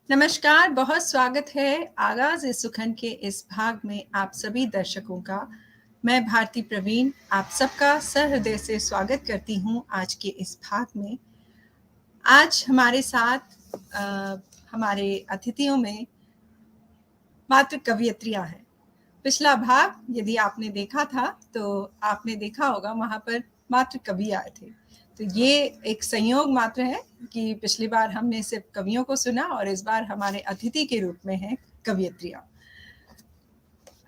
नमस्कार, बहुत स्वागत है आगाज इस सुखन के इस भाग में आप सभी दर्शकों का। मैं भारती प्रवीण आप सबका सहृदय से स्वागत करती हूँ आज के इस भाग में। आज हमारे साथ हमारे अतिथियों में मातृ कवयित्रियाँ हैं। पिछला भाग यदि आपने देखा था तो आपने देखा होगा वहाँ पर मातृ कवि आए थे। तो ये एक संयोग मात्र है कि पिछली बार हमने सिर्फ कवियों को सुना और इस बार हमारे अतिथि के रूप में है कवयित्रियाँ।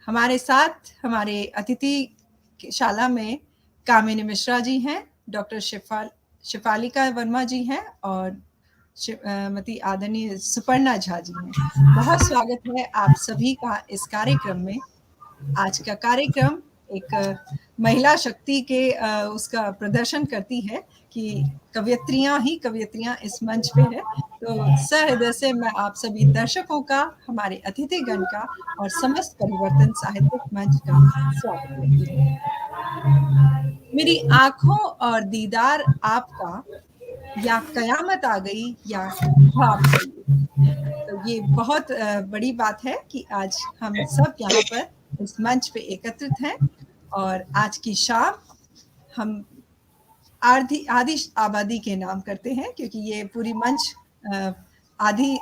हमारे साथ हमारे अतिथि शाला में कामिनी मिश्रा जी हैं, डॉक्टर शिफालिका वर्मा जी हैं और श्रीमती आदरणीय सुपर्णा झा जी हैं। बहुत स्वागत है आप सभी का इस कार्यक्रम में। आज का कार्यक्रम एक महिला शक्ति के उसका प्रदर्शन करती है कि कवयित्रियां इस मंच पे है। तो सहृदय से मैं आप सभी दर्शकों का, हमारे अतिथिगण का और समस्त परिवर्तन साहित्यिक मंच का स्वागत करती हूँ। मेरी आंखों और दीदार आपका, या कयामत आ गई या भाप गई। तो ये बहुत बड़ी बात है कि आज हम सब यहाँ पर इस मंच पे एकत्रित हैं और आज की शाम हम आदि आबादी के नाम करते हैं क्योंकि ये पूरी मंच आधी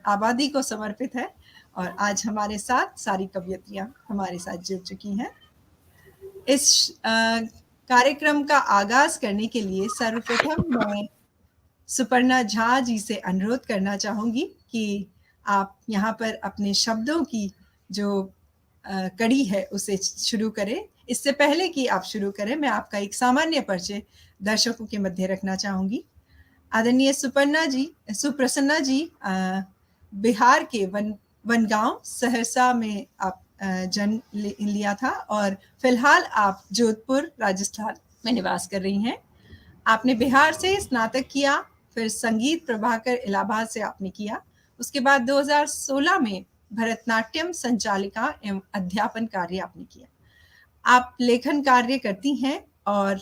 आबादी को समर्पित है। और आज हमारे साथ सारी कवयित्रियां हमारे साथ जुड़ चुकी हैं। इस कार्यक्रम का आगाज करने के लिए सर्वप्रथम मैं सुपर्णा झा जी से अनुरोध करना चाहूंगी कि आप यहाँ पर अपने शब्दों की जो कड़ी है उसे शुरू करें। इससे पहले कि आप शुरू करें, मैं आपका एक सामान्य परिचय दर्शकों के मध्य रखना चाहूंगी। आदरणीय सुप्रसन्ना जी बिहार के वनगांव सहरसा में आप जन्म लिया था और फिलहाल आप जोधपुर राजस्थान में निवास कर रही हैं। आपने बिहार से स्नातक किया, फिर संगीत प्रभाकर इलाहाबाद से आपने किया। उसके बाद 2016 में भरतनाट्यम संचालिका एवं अध्यापन कार्य आपने किया। आप लेखन कार्य करती हैं और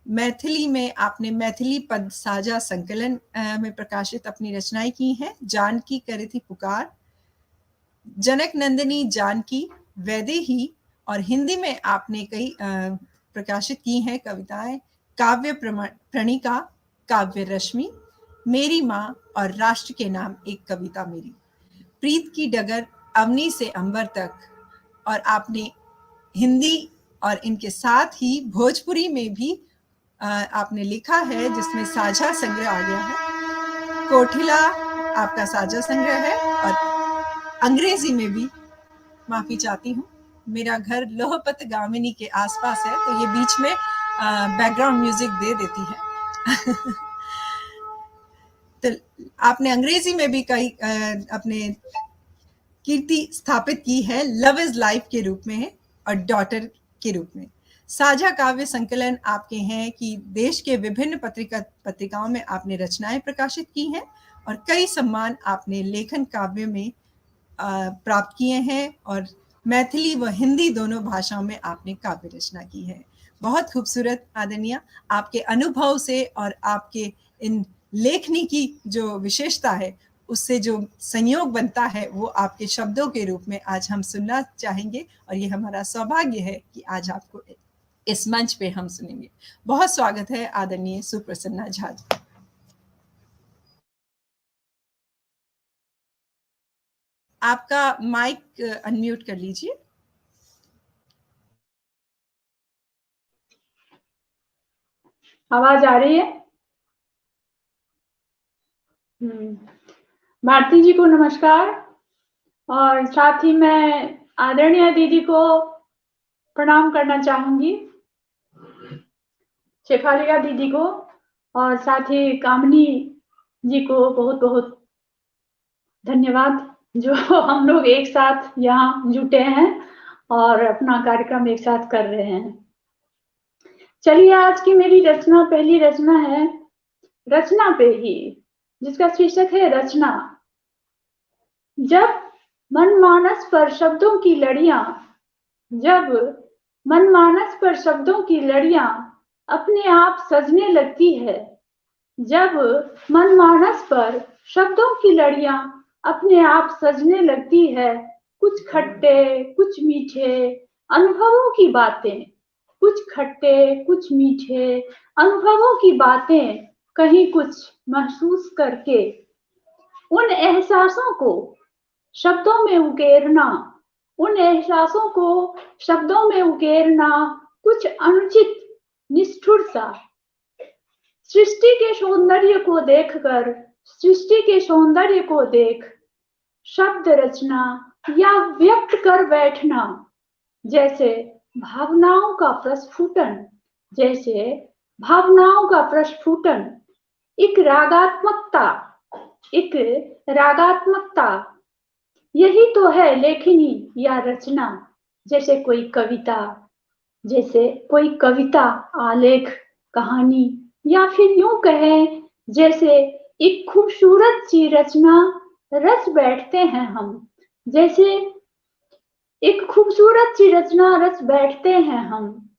मैथिली में आपने मैथिली पद साझा संकलन में प्रकाशित अपनी रचनाएं की हैं। जानकी करे थी पुकार, जनक नंदिनी जानकी, वैदेही और हिंदी में आपने कई प्रकाशित की हैं कविताएं। काव्य प्रणिका, काव्य रश्मि, मेरी माँ और राष्ट्र के नाम एक कविता मेरी, प्रीत की डगर, अवनी से अंबर तक। और आपने हिंदी और इनके साथ ही भोजपुरी में भी आपने लिखा है जिसमें साझा संग्रह आ गया है। कोठिला आपका साझा संग्रह है और अंग्रेजी में भी, माफी चाहती हूँ, मेरा घर लोहपत गामिनी के आसपास है तो ये बीच में बैकग्राउंड म्यूजिक दे देती है। तो आपने अंग्रेजी में भी कई अपने कीर्ति स्थापित की है, लव इज लाइफ के रूप में और डॉटर के रूप में। साझा काव्य संकलन आपके हैं कि देश के विभिन्न पत्रिकाओं में आपने रचनाएं प्रकाशित की हैं और कई सम्मान आपने लेखन काव्य में प्राप्त किए हैं और मैथिली व हिंदी दोनों भाषाओं में आपने काव्य रचना की है। बहुत खूबसूरत आदरणीय, आपके अनुभव से और आपके इन लेखनी की जो विशेषता है उससे जो संयोग बनता है वो आपके शब्दों के रूप में आज हम सुनना चाहेंगे और ये हमारा सौभाग्य है कि आज आपको इस मंच पे हम सुनेंगे। बहुत स्वागत है आदरणीय सुप्रसन्ना झा जी। आपका माइक अनम्यूट कर लीजिए। आवाज आ रही है? भारती जी को नमस्कार और साथ ही मैं आदरणीय दीदी को प्रणाम करना चाहूंगी, शेफालिका दीदी को, और साथ ही कामनी जी को बहुत बहुत धन्यवाद जो हम लोग एक साथ यहाँ जुटे हैं और अपना कार्यक्रम एक साथ कर रहे हैं। चलिए, आज की मेरी रचना, पहली रचना है रचना पे ही, जिसका शीर्षक है रचना। जब मनमानस पर शब्दों की लड़ियां, जब मनमानस पर शब्दों की लड़ियां अपने आप सजने लगती है, जब मनमानस पर शब्दों की लड़ियां अपने आप सजने लगती है। कुछ खट्टे, कुछ मीठे अनुभवों की बातें, कुछ खट्टे, कुछ मीठे अनुभवों की बातें, कहीं कुछ महसूस करके उन एहसासों को शब्दों में उकेरना, उन एहसासों को शब्दों में उकेरना कुछ अनुचित, निष्ठुर सा। सृष्टि के सौंदर्य को देखकर, सृष्टि के सौंदर्य को देख शब्द रचना या व्यक्त कर बैठना, जैसे भावनाओं का प्रस्फुटन, जैसे भावनाओं का प्रस्फुटन, एक रागात्मकता, एक रागात्मकता। यही तो है लेखनी या रचना। जैसे कोई कविता, जैसे कोई कविता, आलेख, कहानी, या फिर यूं कहें जैसे एक खूबसूरत सी रचना रच बैठते हैं हम। जैसे एक खूबसूरत सी रचना रच बैठते हैं हम,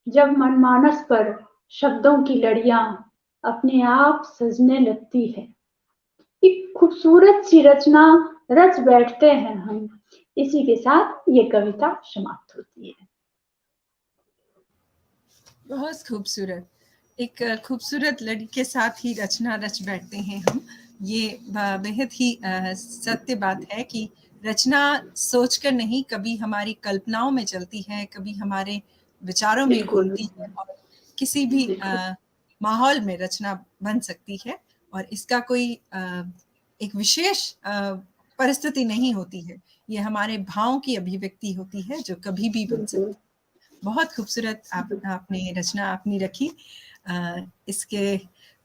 जब मनमानस पर शब्दों की लड़ियां अपने आप सजने लगती है। एक खूबसूरत सी रचना रच बैठते हैं हम। इसी के साथ ये कविता समाप्त होती है। बहुत खूबसूरत। एक खूबसूरत लड़ी के साथ ही रचना रच बैठते हैं हम। ये बेहद ही सत्य बात है कि रचना सोचकर नहीं, कभी हमारी कल्पनाओं में चलती है, कभी हमारे विचारों में बिल्कुल, घूमती है और किसी भी बिल्कुल। माहौल में रचना बन सकती है। और इसका कोई एक विशेष परिस्थिति नहीं होती है। ये हमारे भावों की अभिव्यक्ति होती है जो कभी भी बन सकती बिल्कुल। है। बहुत खूबसूरत आपने रचना अपनी रखी। इसके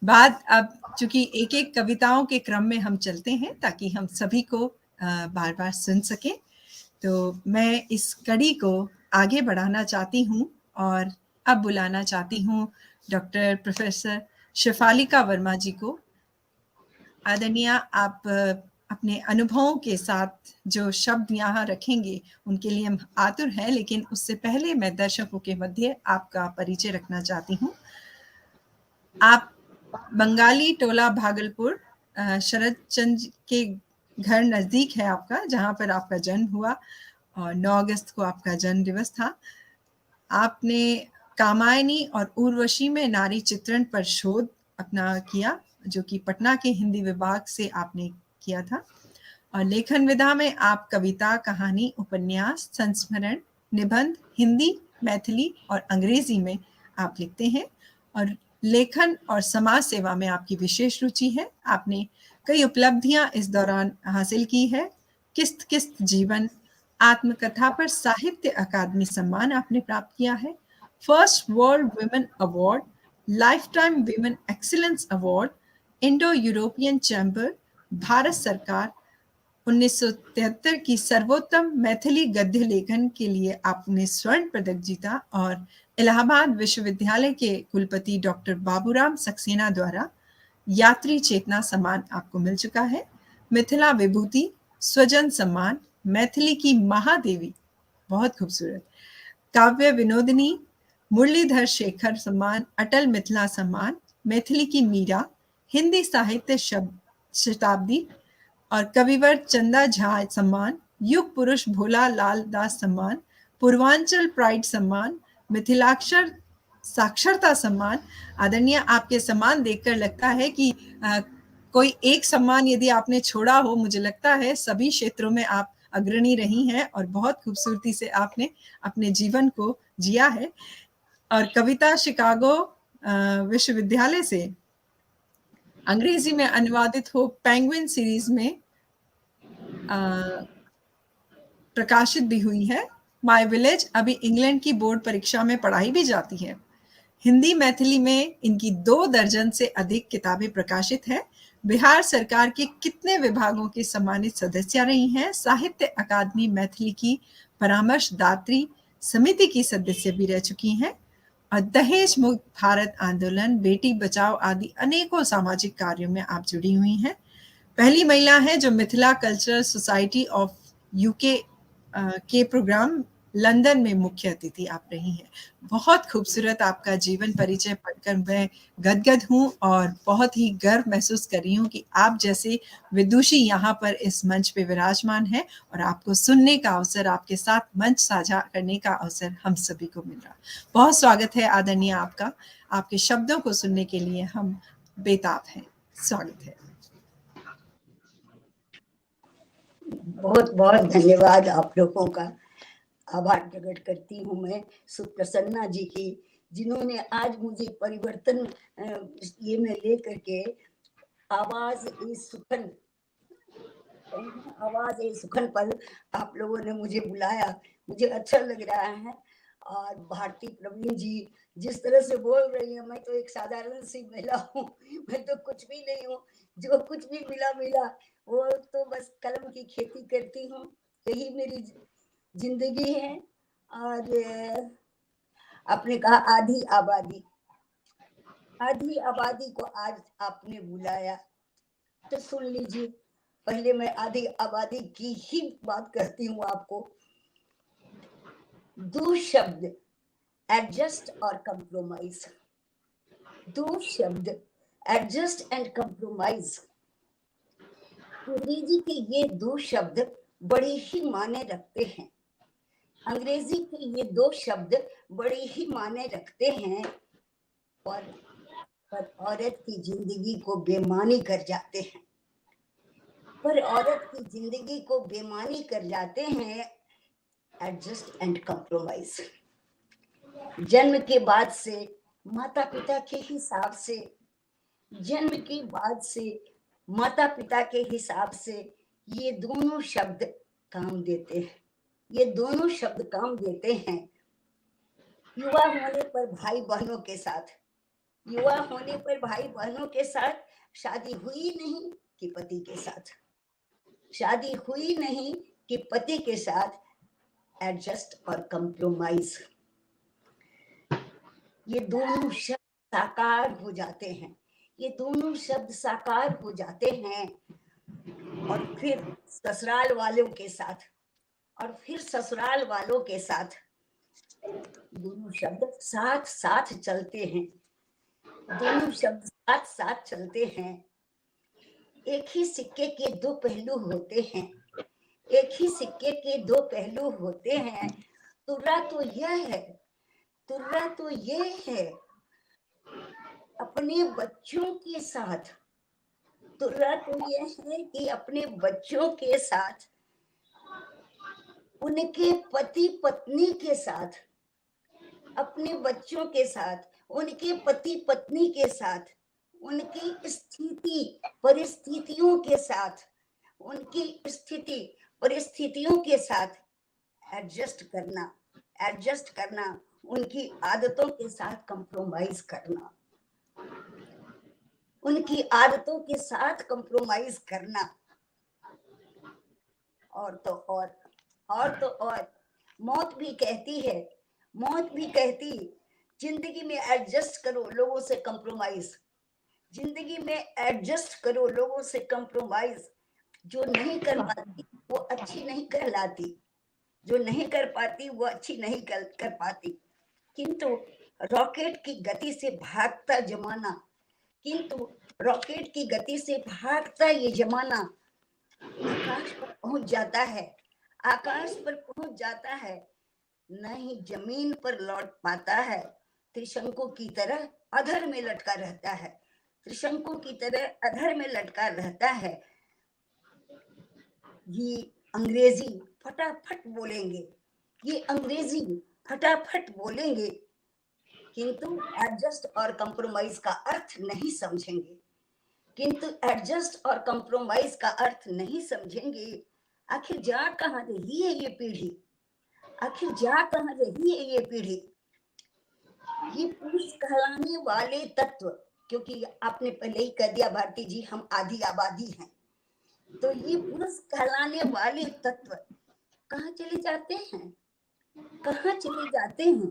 बाद अब चूंकि एक एक कविताओं के क्रम में हम चलते हैं ताकि हम सभी को बार बार सुन सकें, तो मैं इस कड़ी को आगे बढ़ाना चाहती हूँ और अब बुलाना चाहती हूँ डॉक्टर प्रोफेसर शेफालिका वर्मा जी को। आदरणीय, आप अपने अनुभवों के साथ जो शब्द यहाँ रखेंगे उनके लिए हम आतुर हैं, लेकिन उससे पहले मैं दर्शकों के मध्य आपका परिचय रखना चाहती हूँ। आप बंगाली टोला भागलपुर, शरद चंद्र के घर नज़दीक है आपका, जहाँ पर आपका जन्म हुआ और 9 अगस्त को आपका जन्म दिवस था। आपने कामायनी और उर्वशी में नारी चित्रण पर शोध अपना किया, जो कि पटना के हिंदी विभाग से आपने किया था। और लेखन विधा में आप कविता, कहानी, उपन्यास, संस्मरण, निबंध हिंदी, मैथिली और अंग्रेजी में आप लिखते हैं। और लेखन और समाज सेवा में आपकी विशेष रुचि है। आपने कई उपलब्धियां इस दौरान हासिल की है। किस्त किस्त जीवन आत्मकथा पर साहित्य अकादमी सम्मान आपने प्राप्त किया है। First world women award, life time women excellence award, Indo European chamber, Bharat सरकार 1973 की सर्वोत्तम मैथिली गद्य लेखन के लिए आपने स्वर्ण पदक जीता और इलाहाबाद विश्वविद्यालय के कुलपति डॉक्टर बाबूराम सक्सेना द्वारा यात्री चेतना सम्मान आपको मिल चुका है। मिथिला विभूति, स्वजन सम्मान, मैथिली की महादेवी, बहुत खूबसूरत, काव्य विनोदिनी, मुरलीधर शेखर सम्मान, अटल मिथिला सम्मान, मैथिली की मीरा, हिंदी साहित्य शताब्दी और कविवर चंदा झा सम्मान, युग पुरुष भोला लाल दास सम्मान, पूर्वांचल प्राइड सम्मान, मिथिलाक्षर साक्षरता सम्मान। आदरणीय, आपके सम्मान देखकर लगता है कि कोई एक सम्मान यदि आपने छोड़ा हो, मुझे लगता है सभी क्षेत्रों में आप अग्रणी रही हैं और बहुत खूबसूरती से आपने अपने जीवन को जिया है। और कविता शिकागो विश्वविद्यालय से अंग्रेजी में अनुवादित हो पेंगुइन सीरीज में प्रकाशित भी हुई है। माय विलेज अभी इंग्लैंड की बोर्ड परीक्षा में पढ़ाई भी जाती है। हिंदी मैथिली में इनकी 2 दर्जन से अधिक किताबें प्रकाशित है। बिहार सरकार के कितने विभागों की सम्मानित सदस्य रही हैं। साहित्य अकादमी मैथिली की परामर्शदात्री समिति की सदस्य भी रह चुकी हैं और दहेज मुक्त भारत आंदोलन, बेटी बचाओ आदि अनेकों सामाजिक कार्यों में आप जुड़ी हुई हैं। पहली महिला है जो Mithila cultural society of UK के प्रोग्राम लंदन में मुख्य अतिथि आप रही हैं। बहुत खूबसूरत आपका जीवन परिचय पढ़कर मैं गदगद हूँ और बहुत ही गर्व महसूस कर रही हूँ कि आप जैसे विदुषी यहाँ पर इस मंच पे विराजमान है और आपको सुनने का अवसर, आपके साथ मंच साझा करने का अवसर हम सभी को मिल रहा। बहुत स्वागत है आदरणीय आपका। आपके शब्दों को सुनने के लिए हम बेताब हैं। स्वागत है। बहुत बहुत धन्यवाद आप लोगों का। आभार प्रकट करती हूँ मैं सुप्रसन्ना जी की, जिन्होंने आज मुझे परिवर्तन ये में ले करके आवाज ए सुखन पर आप लोगों ने मुझे बुलाया, मुझे अच्छा लग रहा है। और भारती प्रवीण जी जिस तरह से बोल रही है, मैं तो एक साधारण सी महिला हूँ, मैं तो कुछ भी नहीं हूँ, जो कुछ भी मिला वो तो बस कलम की खेती करती हूँ, यही मेरी जिंदगी है। और आपने कहा आधी आबादी को आज आपने बुलाया, तो सुन लीजिए। पहले मैं आधी आबादी की ही बात करती हूँ आपको। दो शब्द, एडजस्ट और कंप्रोमाइज। दो शब्द, एडजस्ट एंड कंप्रोमाइज। अंग्रेजी के ये दो शब्द बड़े ही मायने रखते हैं। अंग्रेजी के ये दो शब्द बड़े ही मायने रखते हैं और पर औरत की जिंदगी को बेमानी कर जाते हैं। पर औरत की जिंदगी को बेमानी कर जाते हैं एडजस्ट एंड कंप्रोमाइज। जन्म के बाद से माता पिता के हिसाब से, जन्म के बाद से माता पिता के हिसाब से ये दोनों शब्द काम देते हैं, ये दोनों शब्द काम देते हैं। युवा होने पर भाई बहनों के साथ, युवा होने पर भाई बहनों के साथ शादी हुई नहीं कि पति के साथ, शादी हुई नहीं कि पति के साथ एडजस्ट और कंप्रोमाइज, ये दोनों शब्द साकार हो जाते हैं, ये दोनों शब्द साकार हो जाते हैं। और फिर ससुराल वालों के साथ, और फिर ससुराल वालों के साथ दोनों शब्द साथ साथ चलते हैं, दोनों शब्द साथ साथ चलते हैं। एक ही सिक्के के दो पहलू होते हैं, एक ही सिक्के के दो पहलू होते हैं। तुर्रा तो यह है, तुर्रा तो ये है अपने बच्चों के साथ, तुर्रा तो यह है कि अपने बच्चों के साथ, उनके पति पत्नी के साथ, अपने बच्चों के साथ, उनके पति पत्नी के साथ, उनकी स्थिति परिस्थितियों के साथ, उनकी स्थिति परिस्थितियों के साथ एडजस्ट करना, एडजस्ट करना, उनकी आदतों के साथ कंप्रोमाइज करना, उनकी आदतों के साथ कंप्रोमाइज करना। और तो और मौत भी कहती है, मौत भी कहती जिंदगी में एडजस्ट करो लोगों से कंप्रोमाइज, जिंदगी में एडजस्ट करो लोगों से कंप्रोमाइज। जो नहीं कर पाती वो अच्छी नहीं कहलाती, जो नहीं कर पाती वो अच्छी नहीं कर पाती। किंतु रॉकेट की गति से भागता जमाना, किंतु रॉकेट की गति से भागता ये जमाना आकाश पर पहुंच जाता है, आकाश पर पहुंच जाता है, न ही जमीन पर लौट पाता है। त्रिशंकु की तरह अधर में लटका रहता है, त्रिशंकु की तरह अधर में लटका रहता है। ये अंग्रेजी फटाफट बोलेंगे, ये अंग्रेजी फटाफट बोलेंगे, किंतु एडजस्ट और कंप्रोमाइज का अर्थ नहीं समझेंगे, किंतु एडजस्ट और कंप्रोमाइज का अर्थ नहीं समझेंगे। आखिर जा कहाँ रही है ये पीढ़ी, आखिर जा कहाँ रही है ये पीढ़ी। ये पुरुष कहलाने वाले तत्व, क्योंकि आपने पहले ही कह दिया भारती जी हम आधी आबादी हैं, तो ये पुरुष कहलाने वाले तत्व कहाँ चले जाते हैं, कहाँ चले जाते हैं।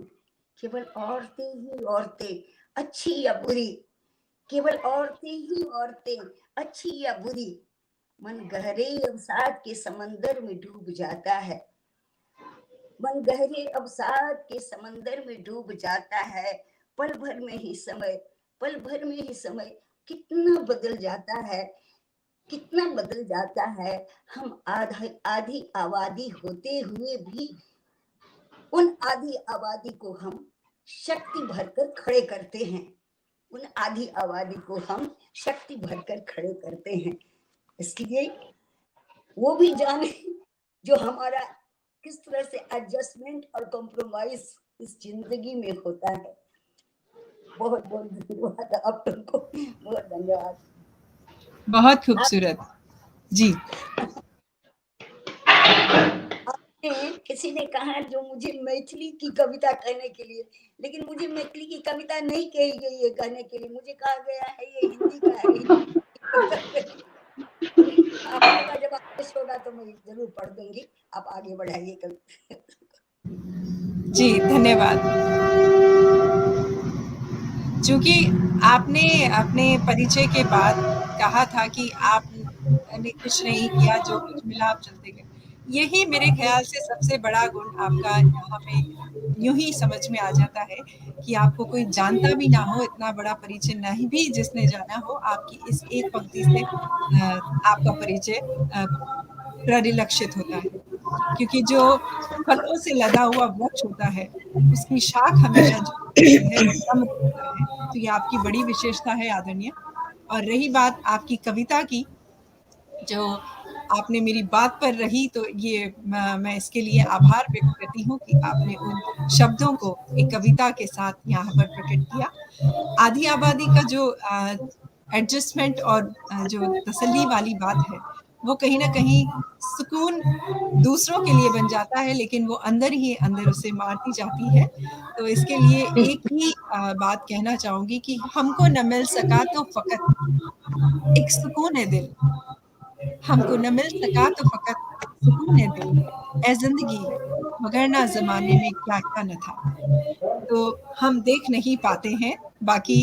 केवल औरतें ही औरतें, अच्छी या बुरी, केवल औरतें ही औरतें, अच्छी या बुरी। मन गहरे अवसाद के समंदर में डूब जाता है। मन गहरे अवसाद के समंदर में डूब जाता है, पल भर में ही समय कितना बदल जाता है, कितना बदल जाता है। हम आधी आबादी होते हुए भी उन आधी आबादी को हम शक्ति भरकर खड़े करते हैं, उन आधी आबादी को हम शक्ति भरकर खड़े करते हैं। इसलिए वो भी जाने जो हमारा किस तरह से एडजस्टमेंट और कॉम्प्रोमाइज इस जिंदगी में होता है। बहुत बहुत धन्यवाद आप लोगों को, बहुत धन्यवाद। बहुत खूबसूरत जी। किसी ने कहा जो मुझे मैथिली की कविता कहने के लिए, लेकिन मुझे मैथिली की कविता नहीं कही गई है कहने के लिए, मुझे कहा गया है ये हिंदी का है। आप लोगों का जब आदेश होगा तो मैं जरूर पढ़ दूंगी, आप आगे बढ़ाइए कविता। जी धन्यवाद। चूंकि आपने अपने परिचय के बाद कहा था कि आपने कुछ नहीं किया, जो कुछ मिला आप चलते गए, यही मेरे ख्याल से सबसे बड़ा गुण आपका यहाँ पे यूं ही समझ में आ जाता है कि आपको कोई जानता भी ना हो, इतना बड़ा परिचय नहीं भी जिसने जाना हो, आपकी इस एक पंक्ति से आपका परिचय परिलक्षित होता है। क्योंकि जो फलों से लदा हुआ वृक्ष होता है उसकी शाख हमेशा जो है दम होता है। तो ये आपकी बड़ी विशेषता है आदरणीय। और रही बात आपकी कविता की, जो आपने मेरी बात पर रही, तो ये मैं इसके लिए आभार व्यक्त करती हूँ कि आपने उन शब्दों को एक कविता के साथ यहाँ पर प्रकट किया। आधी आबादी का जो एडजस्टमेंट और जो तसल्ली वाली बात है, वो कहीं ना कहीं सुकून दूसरों के लिए बन जाता है, लेकिन वो अंदर ही अंदर उसे मारती जाती है। तो इसके लिए एक ही बात कहना चाहूंगी कि हमको न मिल सका तो फकत एक सुकून है दिल, हमको न मिल सका तो फकत सुकून है दिल, ए जिंदगी मगर ना जमाने में क्या क्या न था। तो हम देख नहीं पाते हैं, बाकी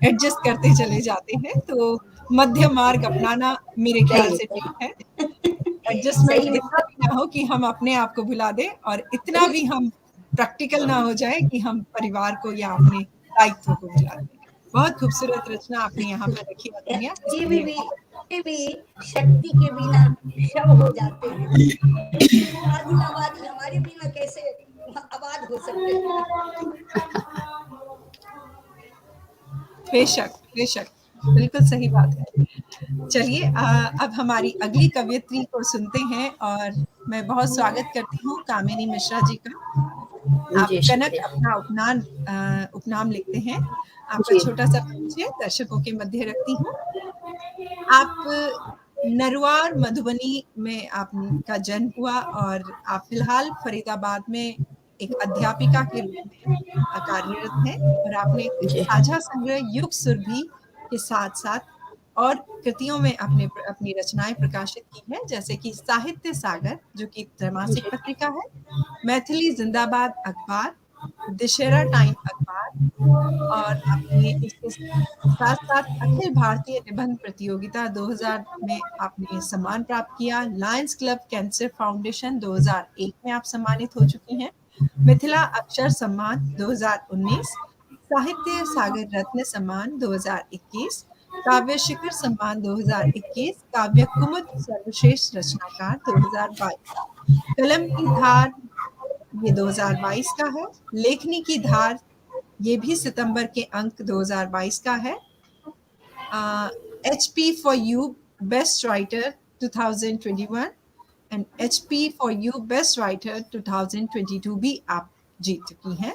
एडजस्ट करते चले जाते हैं। तो मध्य मार्ग अपनाना मेरे ख्याल से ठीक है। एडजस्टमेंट इतना भी ना हो कि हम अपने आप को भुला दें, और इतना भी हम प्रैक्टिकल ना हो जाए कि हम परिवार को या अपने दायित्व को भुला दें। बहुत खूबसूरत रचना आपने यहाँ पर रखी है। ये भी शक्ति के बिना शव हो जाते हैं। आधी आबादी हमारे बिना कैसे आबाद हो सकते हैं। बेशक बेशक, बिल्कुल सही बात है। चलिए अब हमारी अगली कवयित्री को सुनते हैं, और मैं बहुत स्वागत करती हूँ कामिनी मिश्रा जी का। आप कनक अपना उपनाम लिखते हैं। आपका छोटा सा परिचय दर्शकों के मध्य रखती हूँ। आप नरवार मधुबनी में आपका जन्म हुआ, और आप फिलहाल फरीदाबाद में एक अध्यापिका के रूप में कार्यरत हैं, और आपने साझा संग्रह युग सुरभि के साथ साथ और कृतियों में अपनी रचनाएं प्रकाशित की हैं, जैसे कि साहित्य सागर जो कि त्रैमासिक पत्रिका है, मैथिली जिंदाबाद अखबार, दशहरा टाइम अखबार, और आपने इसके साथ साथ अखिल भारतीय निबंध प्रतियोगिता 2000 में आपने सम्मान प्राप्त किया। लायंस क्लब कैंसर फाउंडेशन 2001 में आप सम्मानित हो चुकी हैं। मिथिला अक्षर सम्मान 2019, साहित्य सागर रत्न सम्मान 2021, काव्य शिखर सम्मान 2021, काव्य कुमुद सर्वश्रेष्ठ रचनाकार 2022, कलम की धार ये 2022 का है, लेखनी की धार ये भी सितंबर के अंक 2022 का है। HP for You Best Writer 2021 and HP for You Best Writer 2022 भी आप जीत चुकी हैं।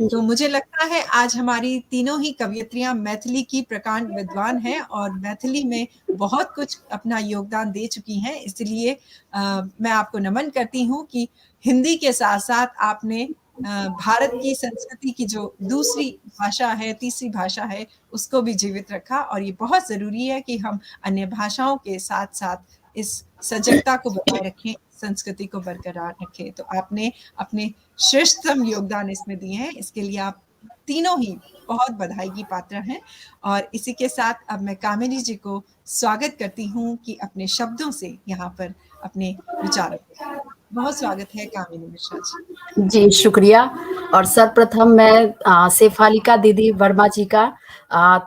तो मुझे लगता है आज हमारी तीनों ही कवयित्रियां मैथिली की प्रकांड विद्वान हैं और मैथिली में बहुत कुछ अपना योगदान दे चुकी हैं। इसलिए मैं आपको नमन करती हूँ कि हिंदी के साथ साथ आपने भारत की संस्कृति की जो दूसरी भाषा है, तीसरी भाषा है, उसको भी जीवित रखा। और ये बहुत ज़रूरी है कि हम अन्य भाषाओं के साथ साथ इस सजगता को बनाए रखें, संस्कृति को बरकरार रखें। तो आपने अपने श्रेष्ठतम योगदान इसमें दिए हैं, इसके लिए आप तीनों ही बहुत बधाई की पात्र हैं। और इसी के साथ अब मैं कामिनी जी को स्वागत करती हूँ कि अपने शब्दों से यहाँ पर अपने विचारों को। बहुत स्वागत है कामिनी मिश्रा जी। जी, शुक्रिया। और सर्वप्रथम मैं शेफालिका दीदी वर्मा जी का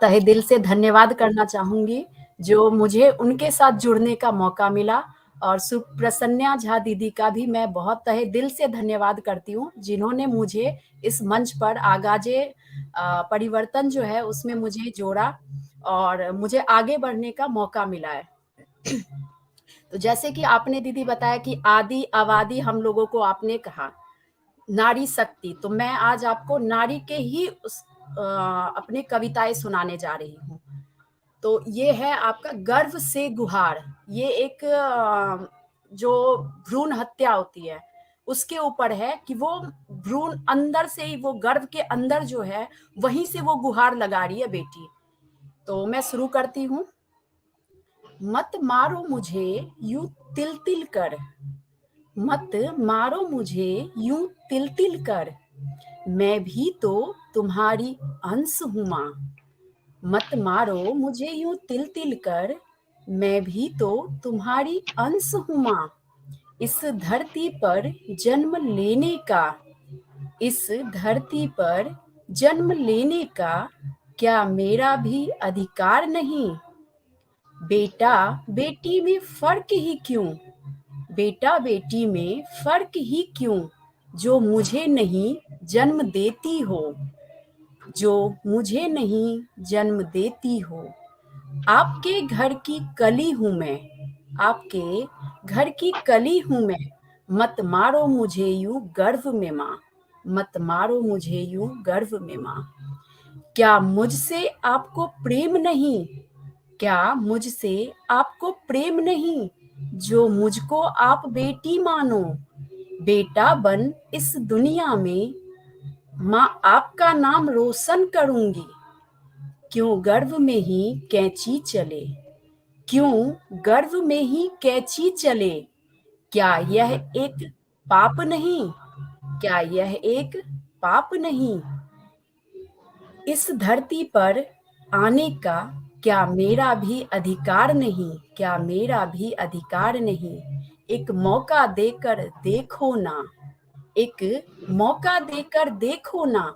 तहे दिल से धन्यवाद करना चाहूँगी, जो मुझे उनके साथ जुड़ने का मौका मिला। और सुप्रसन्या झा दीदी का भी मैं बहुत तहे दिल से धन्यवाद करती हूँ, जिन्होंने मुझे इस मंच पर आगाज़े परिवर्तन जो है उसमें मुझे जोड़ा और मुझे आगे बढ़ने का मौका मिला है। तो जैसे कि आपने दीदी बताया कि आदि आबादी हम लोगों को आपने कहा नारी शक्ति, तो मैं आज आपको नारी के ही अपने कविताएं सुनाने जा रही हूँ। तो ये है आपका गर्व से गुहार। ये एक जो भ्रूण हत्या होती है उसके ऊपर है कि वो भ्रूण अंदर से ही, वो गर्भ के अंदर जो है वहीं से वो गुहार लगा रही है बेटी। तो मैं शुरू करती हूँ। मत मारो मुझे यूं तिल तिल कर, मत मारो मुझे यूं तिल तिल कर, मैं भी तो तुम्हारी अंश हूँ माँ। मत मारो मुझे यूं तिल तिल कर, मैं भी तो तुम्हारी अंश हूँ माँ। इस धरती पर जन्म लेने का, इस धरती पर जन्म लेने का क्या मेरा भी अधिकार नहीं? बेटा बेटी में फर्क ही क्यों, बेटा बेटी में फर्क ही क्यों, जो मुझे नहीं जन्म देती हो, जो मुझे नहीं जन्म देती हो। आपके घर की कली हूँ मैं, आपके घर की कली हूँ मैं, मत मारो मुझे यूं गर्भ में माँ, मत मारो मुझे यूं गर्भ में माँ। क्या मुझसे आपको प्रेम नहीं, क्या मुझसे आपको प्रेम नहीं, जो मुझको आप बेटी मानो? बेटा बन इस दुनिया में माँ आपका नाम रोशन करूंगी। क्यों गर्भ में ही कैंची चले, क्यों गर्भ में ही कैंची चले, क्या यह एक पाप नहीं, क्या यह एक पाप नहीं? इस धरती पर आने का क्या मेरा भी अधिकार नहीं, क्या मेरा भी अधिकार नहीं? एक मौका देकर देखो ना, एक मौका देकर देखो ना,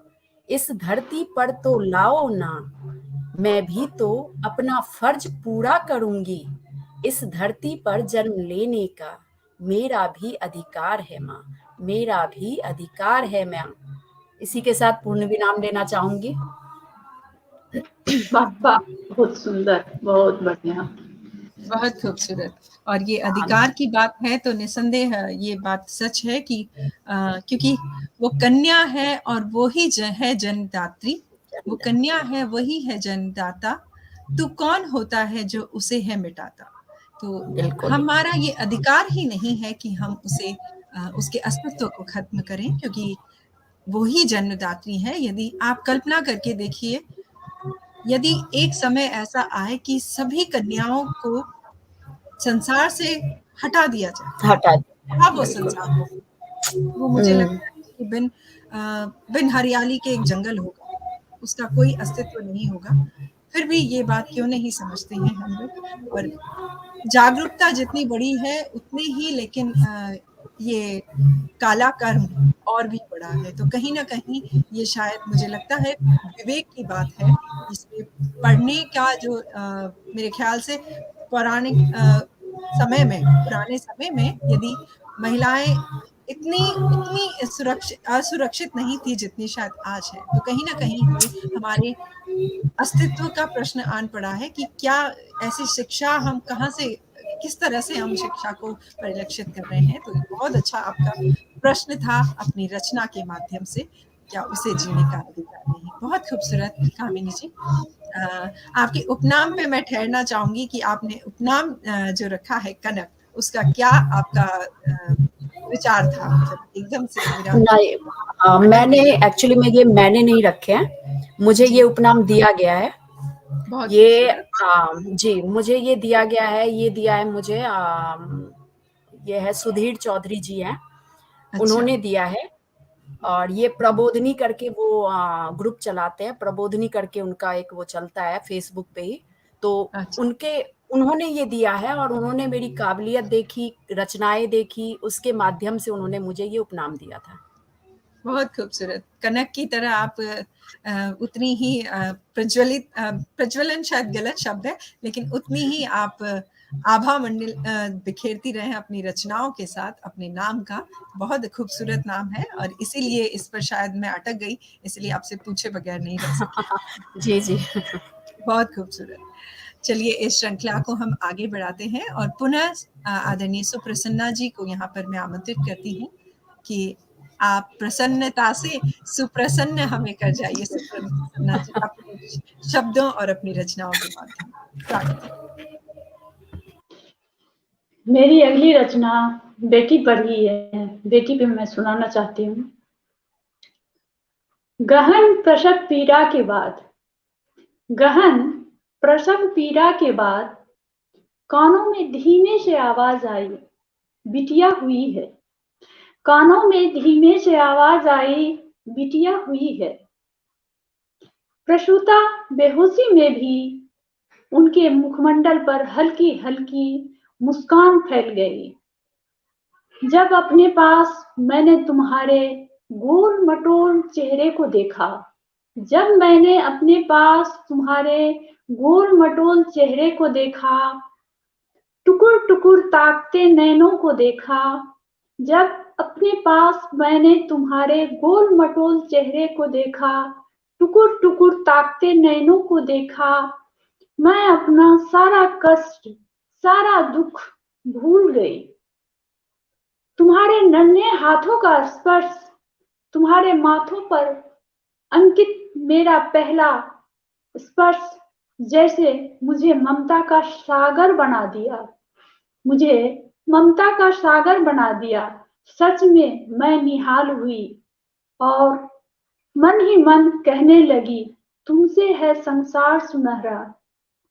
इस धरती पर तो लाओ ना, मैं भी तो अपना फर्ज पूरा करूंगी। इस धरती पर जन्म लेने का मेरा भी अधिकार है माँ, मेरा भी अधिकार है माँ। इसी के साथ पूर्ण विराम लेना चाहूंगी। वाह वाह, बहुत सुंदर, बहुत बढ़िया। बहुत खूबसूरत। और ये अधिकार की बात है तो निसंदेह ये बात सच है कि क्योंकि वो कन्या है और वो ही है जन्मदात्री, वो कन्या है वही है जन्मदाता, तू कौन होता है जो उसे है मिटाता। तो हमारा ये अधिकार ही नहीं है कि हम उसे उसके अस्तित्व को खत्म करें, क्योंकि वो ही जन्मदात्री है। यदि आप कल्पना करके देखिए, यदि एक समय ऐसा आए कि सभी कन्याओं को संसार से हटा दिया जाए, हटा क्या वो संसार हो, वो मुझे लगता है कि बिन हरियाली के एक जंगल होगा, उसका कोई अस्तित्व नहीं होगा। फिर भी ये बात क्यों नहीं समझते हैं हम लोग। और जागरूकता जितनी बड़ी है उतनी ही लेकिन ये काला कर्म और भी बड़ा है। तो कहीं ना कहीं ये शायद मुझे लगता है विवेक की बात है। इसमें पढ़ने का जो मेरे ख्याल से पुराने समय में यदि महिलाएं इतनी असुरक्षित नहीं थी जितनी शायद आज है, तो कहीं ना कहीं ये हमारे अस्तित्व का प्रश्न आन पड़ा है कि क्या ऐसी शिक्षा हम कहाँ से, किस तरह से हम शिक्षा को परिलक्षित कर रहे हैं। तो ये बहुत अच्छा आपका प्रश्न था अपनी रचना के माध्यम से, क्या उसे जीने का अधिकार नहीं। बहुत खूबसूरत कामिनी जी। आपके उपनाम पे मैं ठहरना चाहूंगी कि आपने उपनाम जो रखा है कनक, उसका क्या आपका विचार था? मतलब एकदम से मेरा नहीं, मैंने एक्चुअली में ये मैंने नहीं रखे हैं, मुझे ये उपनाम दिया गया है। ये जी मुझे ये दिया गया है, ये दिया है मुझे ये है सुधीर चौधरी जी हैं, उन्होंने दिया है। और ये प्रबोधिनी करके वो ग्रुप चलाते हैं, प्रबोधिनी करके उनका एक वो चलता है फेसबुक पे ही। तो अच्छा। उन्होंने ये दिया है और उन्होंने मेरी काबिलियत देखी, रचनाएं देखी, उसके माध्यम से उन्होंने मुझे ये उपनाम दिया था। बहुत खूबसूरत। कनक की तरह आप उतनी ही प्रज्वलन शायद गलत शब्द है, लेकिन उतनी ही आप आभा मंडल बिखेरती रहे अपनी रचनाओं के साथ अपने नाम का। बहुत खूबसूरत नाम है और इसीलिए इस पर शायद मैं अटक गई, इसलिए आपसे पूछे बगैर नहीं रह सकी। जी जी। बहुत खूबसूरत। चलिए इस श्रृंखला को हम आगे बढ़ाते हैं और पुनः आदरणीय सुप्रसन्ना जी को यहाँ पर मैं आमंत्रित करती हूँ कि आप प्रसन्नता से सुप्रसन्न हमें कर जाइए। सुप्रसन्ना जी अपने शब्दों और अपनी रचनाओं के माध्यम स्वागत है। मेरी अगली रचना बेटी पर ही है, बेटी पे मैं सुनाना चाहती हूँ। गहन प्रसव पीड़ा के बाद, गहन प्रसव पीड़ा के बाद कानों में धीमे से आवाज आई, बिटिया हुई है। कानों में धीमे से आवाज आई, बिटिया हुई है। प्रसूता बेहोशी में भी उनके मुखमंडल पर हल्की हल्की मुस्कान फैल गई। जब अपने पास मैंने तुम्हारे गोल मटोल चेहरे को देखा, जब मैंने अपने पास तुम्हारे गोल मटोल चेहरे को देखा, टुकुर टुकुर ताकते नैनों को देखा, जब अपने पास मैंने तुम्हारे गोल मटोल चेहरे को देखा, टुकुर टुकुर ताकते नैनों को देखा, मैं अपना सारा कष्ट, सारा दुख भूल गई। तुम्हारे नन्हे हाथों का स्पर्श, तुम्हारे माथों पर अंकित मेरा पहला स्पर्श जैसे मुझे ममता का सागर बना दिया, मुझे ममता का सागर बना दिया। सच में मैं निहाल हुई और मन ही मन कहने लगी, तुमसे है संसार सुनहरा,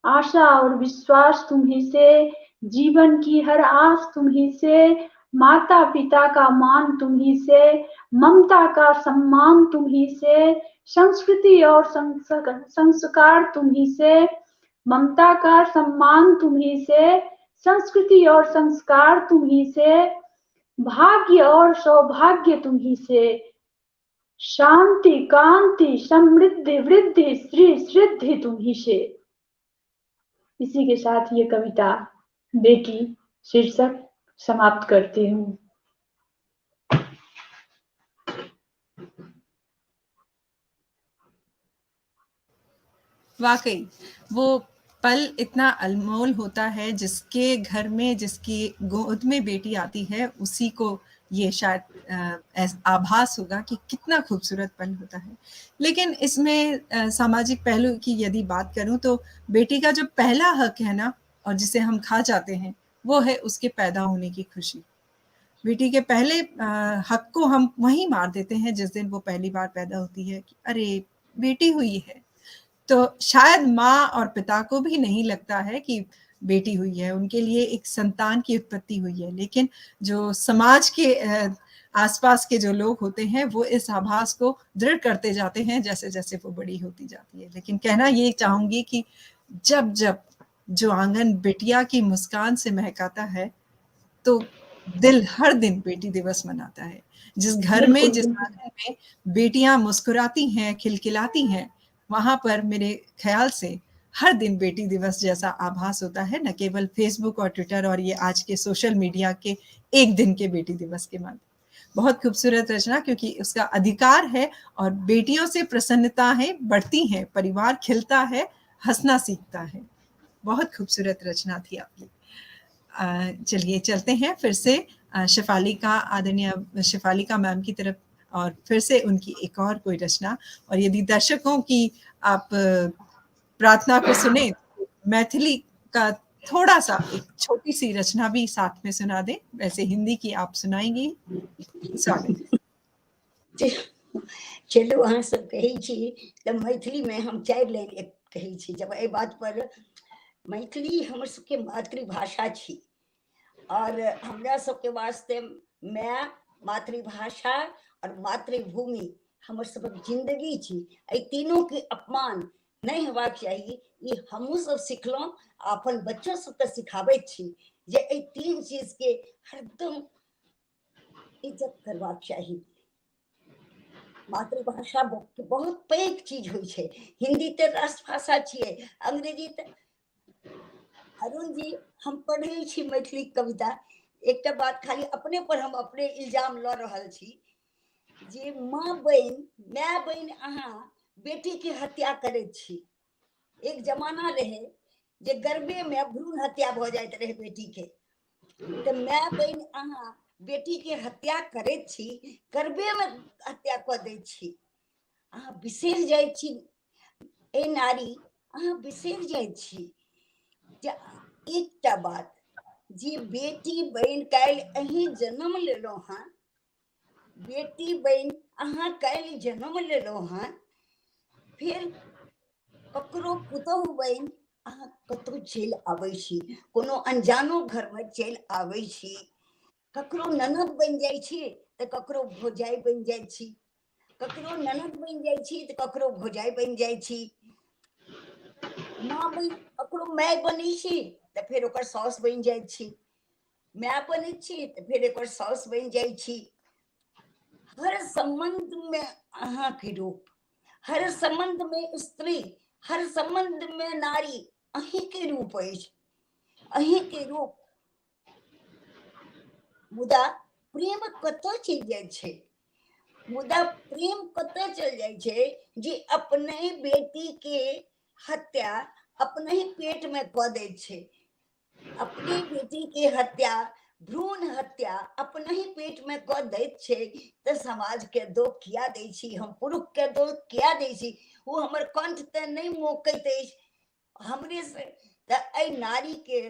आशा और विश्वास तुम्ही से, जीवन की हर आस तुम्ही से, माता पिता का मान तुम्ही से, ममता का सम्मान तुम्ही से, संस्कृति और संस्कार तुम्ही से, ममता का सम्मान तुम्ही से, संस्कृति और संस्कार तुम्ही से, भाग्य और सौभाग्य तुम्ही से, शांति कांति समृद्धि वृद्धि श्री सिद्धि तुम्ही से। इसी के साथ ये कविता बेटी शीर्षक समाप्त करती हूँ। वाकई वो पल इतना अनमोल होता है, जिसके घर में जिसकी गोद में बेटी आती है उसी को ये शायद आभास होगा कि कितना खूबसूरत पल होता है। लेकिन इसमें सामाजिक पहलू की यदि बात करूं तो बेटी का जो पहला हक है ना, और जिसे हम खा जाते हैं, वो है उसके पैदा होने की खुशी। बेटी के पहले हक को हम वहीं मार देते हैं जिस दिन वो पहली बार पैदा होती है कि अरे बेटी हुई है। तो शायद माँ और पिता को भी नहीं लगता है कि बेटी हुई है, उनके लिए एक संतान की उत्पत्ति हुई है। लेकिन जो समाज के आसपास के जो लोग होते हैं वो इस आभास को दृढ़ करते जाते हैं जैसे जैसे वो बड़ी होती जाती है। लेकिन कहना ये चाहूंगी कि जब जब जो आंगन बिटिया की मुस्कान से महकाता है तो दिल हर दिन बेटी दिवस मनाता है। जिस घर में, जिस आंगन में बेटियां मुस्कुराती हैं, खिलखिलाती हैं, वहां पर मेरे ख्याल से हर दिन बेटी दिवस जैसा आभास होता है, न केवल फेसबुक और ट्विटर और ये आज के सोशल मीडिया के एक दिन के बेटी दिवस के माध्यम। बहुत खूबसूरत रचना, क्योंकि उसका अधिकार है और बेटियों से प्रसन्नता है बढ़ती है, परिवार खिलता है, हंसना सीखता है। बहुत खूबसूरत रचना थी आपकी। चलिए चलते हैं फिर से शेफालिका, आदरणीय शेफालिका मैम की तरफ, और फिर से उनकी एक और कोई रचना। और यदि दर्शकों की आप प्रार्थना को सुने, मैथिली का थोड़ा सा एक छोटी सी रचना भी साथ में सुना दें। वैसे हिंदी की आप सुनाएंगी। स्वागत। चलो अहाँ सब कहै छी तऽ मैथिली में हम 4 लाइन कहै छी। जब एहि बात पर, मैथिली हमर सबके मातृभाषा छी और हमरा सबके वास्ते माय मातृभाषा और मातृभूमि हमर सबक जिंदगी छी। एहि तीनों के अपमान नहीं हेबाक चाहिए। ये हमहूँ सब सिखलहुँ, अपन बच्चों सब के सिखाबैत छी जे एहि तीन चीज के हरदम इज्जत करबाक चाही। मातृभाषा बहुत पैघ चीज होइ छै। हिंदी तो राष्ट्रभाषा छियै, अंग्रेजी तो अरुण जी हम पढ़े छी मैथिली कविता। एक बात खाली अपने पर हम अपने इल्जाम ल रहल छी जे माँ बहन माय बहन अहाँ बेटी के हत्या करैत छी। एक जमाना रहे जे गर्भे में भ्रूण हत्या भ जाइत रहे बेटी के, तो माय बहन अहाँ बेटी के हत्या करैत छी, गर्भे में हत्या क दै छी। अहाँ बिसरि जाइ छी, ए नारी अहाँ बिसरि जाइ छी जे एकटा बात जे बेटी बहन काल्हि अहीं जन्म लेलहुँ हँ, बेटी बहन अहाँ काल्हि जन्म लेलहुँ हँ, फिर ककरो पुतहु बहन अहाँ कतहु चलि आबै छी, कोनो अनजानो घरमे चलि आबै छी, ककरो ननद बनि जाइ छी तऽ ककरो भौजाइ बनि जाइ छी, ककरो ननद बनि जाइ छी तऽ ककरो भौजाइ बनि जाइ छी। माँ बहन ककरो माय बनै छी तऽ फेर ओकर साउस बनि जाइ छी, माय बनै छी तऽ फेर एकर साउस बनि जाइ छी। हर संबंध में अहाँके रूप, हर संबंध में स्त्री, हर संबंध में नारी अहीं के रूप अछि, अहीं के रूप। मुदा प्रेम कतऽ चलि जाइ छै, मुदा प्रेम कतऽ चलि जाइ छै जे अपने बेटी के हत्या अपने ही पेट में कऽ दै छै, अपने बेटी के हत्या भ्रूण हत्या अपने ही पेट में कऽ दैत छै तऽ समाज के दोष किया दै छी, हम पुरुष के दोष किया दै छी? वो हमर कंठ तऽ नहीं मोकैत अछि हमरे से। तऽ एहि नारी के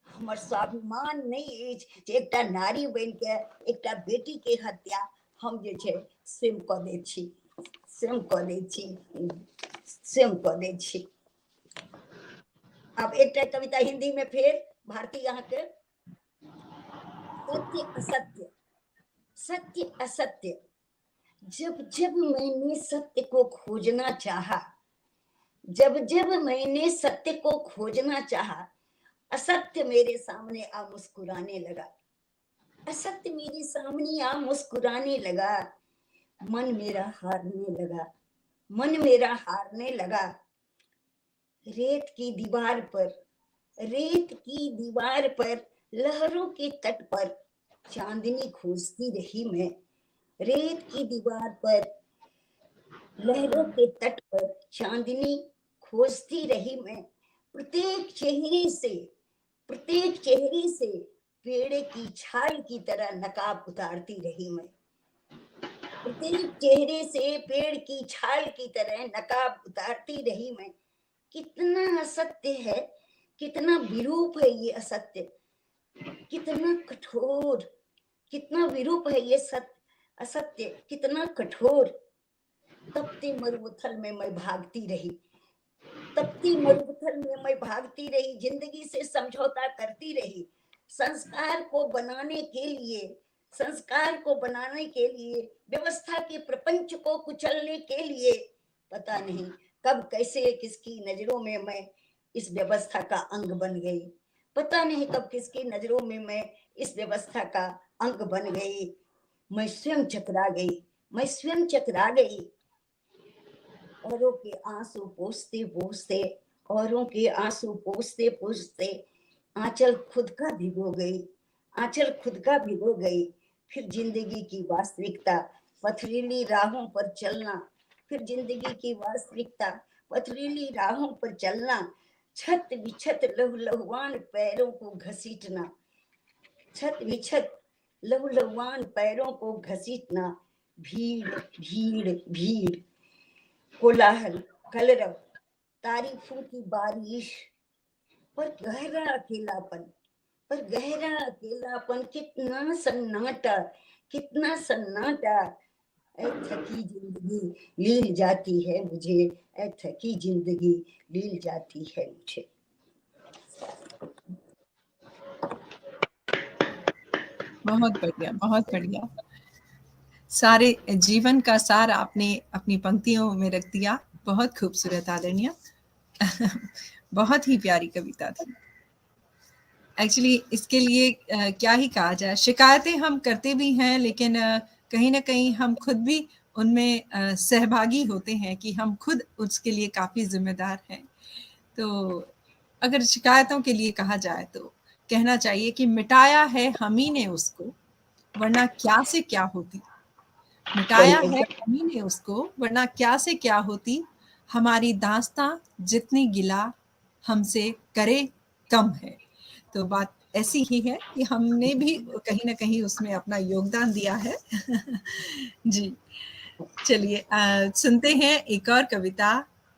हमर स्वाभिमान नहीं अछि जे एकटा नारी बनि के एकटा बेटी के हत्या हम जे छै सेम कऽ दै छी, सेम कऽ दै छी, सेम कऽ दै छी। अब एक कविता हिंदी में फिर भारती यहाँ के सत्य असत्य, सत्य असत्य। जब जब मैंने सत्य को खोजना चाहा, जब जब मैंने सत्य को खोजना चाहा, असत्य मेरे सामने आ मुस्कुराने लगा, असत्य मेरे सामने आ मुस्कुराने लगा। मन मेरा हारने लगा, मन मेरा हारने लगा। रेत की दीवार पर, रेत की दीवार पर, लहरों के तट पर चांदनी खोजती रही मैं, रेत की दीवार पर, लहरों के तट पर चांदनी खोजती रही मैं। प्रत्येक चेहरे से, प्रत्येक चेहरे से पेड़ की छाल की तरह नकाब उतारती रही मैं, प्रत्येक चेहरे से पेड़ की छाल की तरह नकाब उतारती रही मैं। कितना असत्य है, कितना विरूप है ये असत्य, कितना कठोर, कितना विरूप है ये सत्य, असत्य कितना कठोर। तपते मरुस्थल में मैं भागती रही, तपती मरुस्थल में मैं भागती रही, जिंदगी से समझौता करती रही। संस्कार को बनाने के लिए, संस्कार को बनाने के लिए, व्यवस्था के प्रपंच को कुचलने के लिए, पता नहीं कब कैसे किसकी नजरों में मैं इस व्यवस्था का अंग बन गई, पता नहीं कब किसकी नजरों में मैं इस व्यवस्था का अंग बन गई। मैं स्वयं चकरा गई, मैं स्वयं चकरा गई। औरों के आंसू पोंछते पोंछते, औरों के आंसू पोंछते पोंछते आंचल खुद का भिगो गई, आंचल खुद का भिगो गई। फिर जिंदगी की वास्तविकता, पथरीली राहों पर चलना, फिर जिंदगी की वास्तविकता, पथरीली राहों पर चलना। छत बिछत लहलहुआन पैरों को घसीटना, छत बिछत लहलहुआन पैरों को घसीटना। भीड़ भीड़ भीड़, कोलाहल कलरव, तारीफों की बारिश, पर गहरा अकेलापन, पर गहरा अकेलापन। कितना सन्नाटा, कितना सन्नाटा। ऐ थकी जिंदगी लील जाती है मुझे, ऐ थकी जिंदगी लील जाती है मुझे। बहुत बढ़िया, बहुत बढ़िया। सारे जीवन का सार आपने अपनी पंक्तियों में रख दिया। बहुत खूबसूरत आदरणीय। बहुत ही प्यारी कविता थी। एक्चुअली इसके लिए क्या ही कहा जाए, शिकायतें हम करते भी हैं, लेकिन कहीं ना कहीं हम खुद भी उनमें सहभागी होते हैं कि हम खुद उसके लिए काफ़ी जिम्मेदार हैं। तो अगर शिकायतों के लिए कहा जाए तो कहना चाहिए कि मिटाया है हम ही ने उसको, वरना क्या से क्या होती। मिटाया है हम ही ने उसको, वरना क्या से क्या होती। हमारी दास्तां जितनी गिला हमसे करे कम है। तो बात ऐसी ही है कि हमने भी कहीं ना कहीं उसमें अपना योगदान दिया है। जी, चलिए सुनते हैं एक और कविता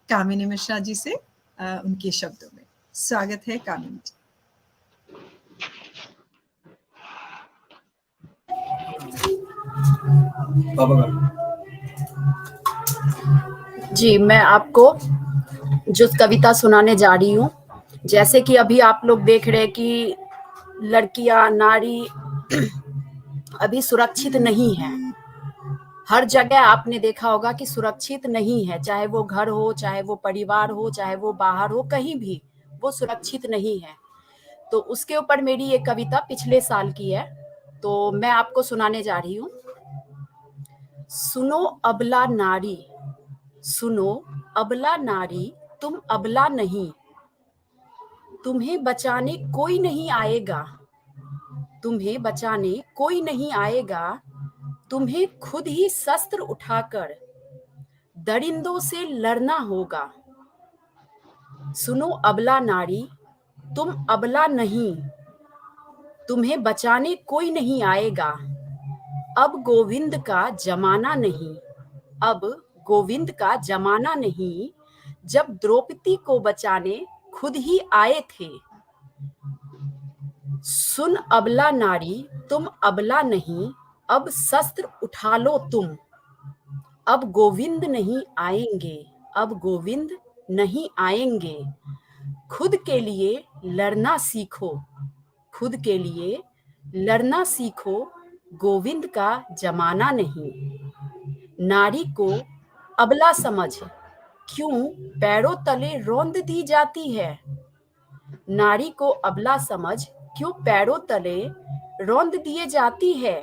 कामिनी मिश्रा जी से, उनके शब्दों में। स्वागत है कामिनी जी। जी, मैं आपको जो कविता सुनाने जा रही हूँ, जैसे कि अभी आप लोग देख रहे हैं कि लड़कियां, नारी अभी सुरक्षित नहीं है। हर जगह आपने देखा होगा कि सुरक्षित नहीं है, चाहे वो घर हो, चाहे वो परिवार हो, चाहे वो बाहर हो, कहीं भी वो सुरक्षित नहीं है। तो उसके ऊपर मेरी ये कविता पिछले साल की है, तो मैं आपको सुनाने जा रही हूँ। सुनो अबला नारी, सुनो अबला नारी, तुम अबला नहीं, तुम्हें बचाने कोई नहीं आएगा, तुम्हें बचाने कोई नहीं आएगा, तुम्हें खुद ही शस्त्र उठाकर दरिंदों से लड़ना होगा। सुनो अबला नारी, तुम अबला नहीं, तुम्हें बचाने कोई नहीं आएगा। अब गोविंद का जमाना नहीं, अब गोविंद का जमाना नहीं, जब द्रौपदी को बचाने खुद ही आए थे। सुन अबला नारी, तुम अबला नहीं, अब शस्त्र उठा लो तुम। अब गोविंद नहीं आएंगे, अब गोविंद नहीं आएंगे। खुद के लिए लड़ना सीखो, खुद के लिए लड़ना सीखो, गोविंद का जमाना नहीं। नारी को अबला समझ क्यों पैरों तले रौंद दी जाती है, नारी को अबला समझ क्यों पैरों तले रौंद दिए जाती है।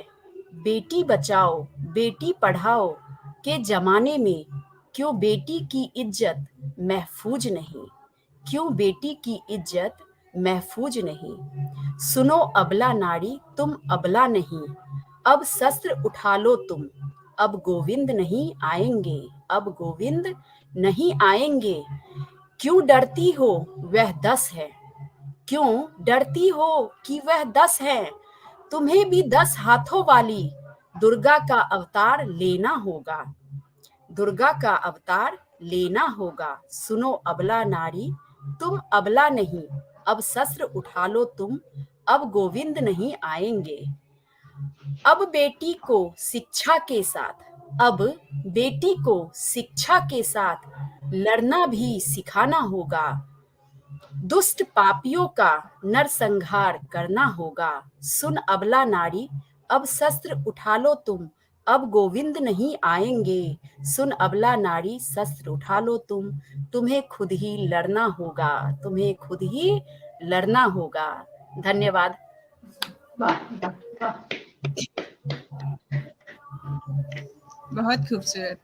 बेटी बचाओ बेटी पढ़ाओ के जमाने में क्यों बेटी की इज्जत महफूज नहीं, क्यों बेटी की इज्जत महफूज नहीं। सुनो अबला नारी, तुम अबला नहीं, अब शस्त्र उठा लो तुम। अब गोविंद नहीं आएंगे, अब गोविंद नहीं आएंगे। क्यों डरती हो वह 10 है, क्यों डरती हो कि वह 10 है। तुम्हें भी 10 हाथों वाली दुर्गा का अवतार लेना होगा, दुर्गा का अवतार लेना होगा। सुनो अबला नारी, तुम अबला नहीं, अब शस्त्र उठा लो तुम। अब गोविंद नहीं आएंगे। अब बेटी को शिक्षा के साथ, अब बेटी को शिक्षा के साथ लड़ना भी सिखाना होगा। दुष्ट पापियों का नरसंहार करना होगा। सुन अबला नारी, अब शस्त्र उठा लो तुम। अब गोविंद नहीं आएंगे। सुन अबला नारी, शस्त्र उठा लो तुम। तुम्हें खुद ही लड़ना होगा, तुम्हें खुद ही लड़ना होगा। धन्यवाद। वाह वाह वाह, बहुत खूबसूरत।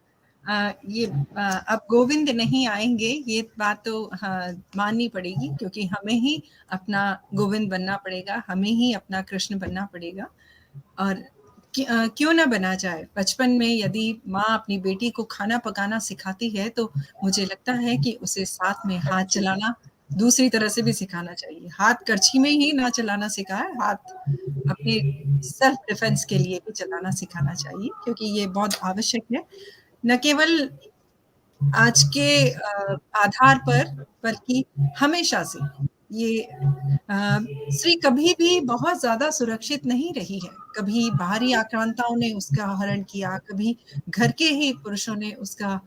ये अब गोविंद नहीं आएंगे, ये बात तो माननी पड़ेगी, क्योंकि हमें ही अपना गोविंद बनना पड़ेगा, हमें ही अपना कृष्ण बनना पड़ेगा। और क्यों ना बना जाए। बचपन में यदि माँ अपनी बेटी को खाना पकाना सिखाती है, तो मुझे लगता है कि उसे साथ में हाथ चलाना दूसरी तरह से भी सिखाना चाहिए। हाथ करछी में ही ना चलाना सिखाए, हाथ अपने सेल्फ डिफेंस के लिए भी चलाना सिखाना चाहिए, क्योंकि ये बहुत आवश्यक है, न केवल आज के आधार पर, बल्कि हमेशा से। ये स्त्री कभी भी बहुत ज्यादा सुरक्षित नहीं रही है। कभी बाहरी आक्रांताओं ने उसका हरण किया, कभी घर के ही पुरुषों ने उसका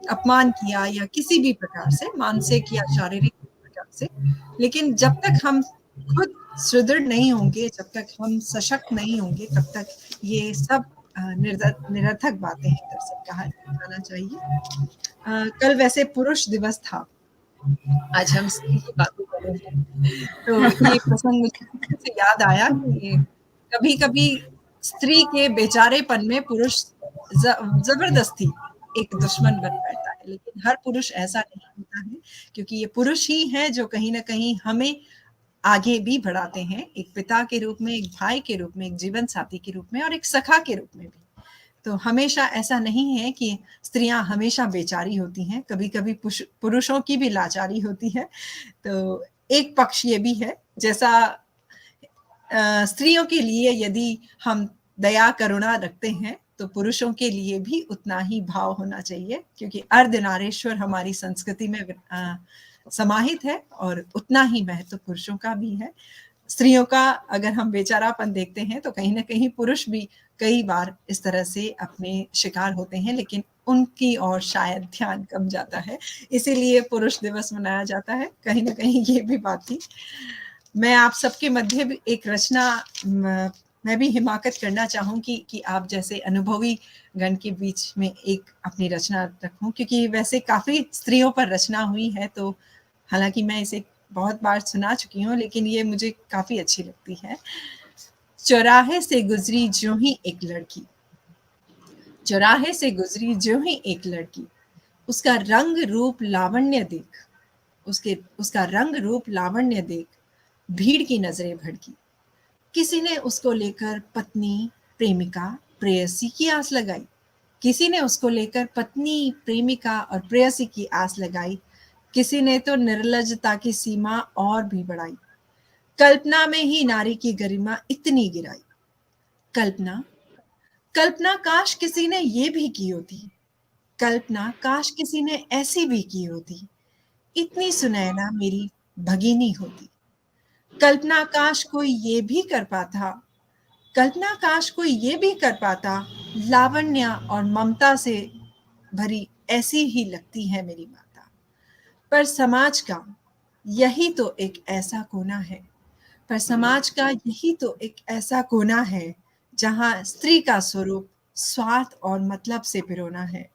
अपमान किया, या किसी भी प्रकार से, मानसिक या शारीरिक प्रकार से। लेकिन जब तक हम खुद सुदृढ़ नहीं होंगे, जब तक हम सशक्त नहीं होंगे, तब तक ये सब निरर्थक बातें हैं, दरअसल कहा जाना चाहिए। कल वैसे पुरुष दिवस था, आज हम स्त्री की बातें कर रहे हैं, तो ये प्रसंग मुझे याद आया कि कभी-कभी स्त्री के बेचारेपन में पुरुष जबरदस्ती एक दुश्मन बन बैठता है, लेकिन हर पुरुष ऐसा नहीं होता है, क्योंकि ये पुरुष ही है जो कहीं ना कहीं हमें आगे भी बढ़ाते हैं, एक पिता के रूप में, एक भाई के रूप में, एक जीवन साथी के रूप में और एक सखा के रूप में भी। तो हमेशा ऐसा नहीं है कि स्त्रियां हमेशा बेचारी होती हैं, कभी कभी पुरुषों की भी लाचारी होती है। तो एक पक्ष ये भी है, जैसा स्त्रियों के लिए यदि हम दया करुणा रखते हैं, तो पुरुषों के लिए भी उतना ही भाव होना चाहिए, क्योंकि अर्धनारीश्वर हमारी संस्कृति में समाहित है और उतना ही महत्व पुरुषों का भी है। स्त्रियों का अगर हम बेचारापन देखते हैं तो कहीं ना कहीं पुरुष भी कई बार इस तरह से अपने शिकार होते हैं, लेकिन उनकी और शायद ध्यान कम जाता है, इसीलिए पुरुष दिवस मनाया जाता है। कहीं ना कहीं ये भी बात थी। मैं आप सबके मध्य भी एक रचना मैं भी हिमाकत करना चाहूँगी कि आप जैसे अनुभवी गण के बीच में एक अपनी रचना रखूं, क्योंकि वैसे काफ़ी स्त्रियों पर रचना हुई है, तो हालांकि मैं इसे बहुत बार सुना चुकी हूँ, लेकिन ये मुझे काफ़ी अच्छी लगती है। चौराहे से गुजरी ज्यों ही एक लड़की, चौराहे से गुजरी ज्यों ही एक लड़की, उसका रंग रूप लावण्य देख, उसका रंग रूप लावण्य देख भीड़ की नजरें भड़की। किसी ने उसको लेकर पत्नी, प्रेमिका, प्रेयसी की आस लगाई, किसी ने उसको लेकर पत्नी, प्रेमिका और प्रेयसी की आस लगाई, किसी ने तो निर्लज्जता की सीमा और भी बढ़ाई। कल्पना में ही नारी की गरिमा इतनी गिराई। कल्पना कल्पना काश किसी ने ये भी की होती, कल्पना काश किसी ने ऐसी भी की होती, इतनी सुनैना मेरी भगिनी होती। कल्पना काश कोई ये भी कर पाता, कल्पना काश कोई ये भी कर पाता, लावण्य और ममता से भरी ऐसी ही लगती है मेरी माता। पर समाज का यही तो एक ऐसा कोना है, पर समाज का यही तो एक ऐसा कोना है जहां स्त्री का स्वरूप स्वार्थ और मतलब से पिरोना है।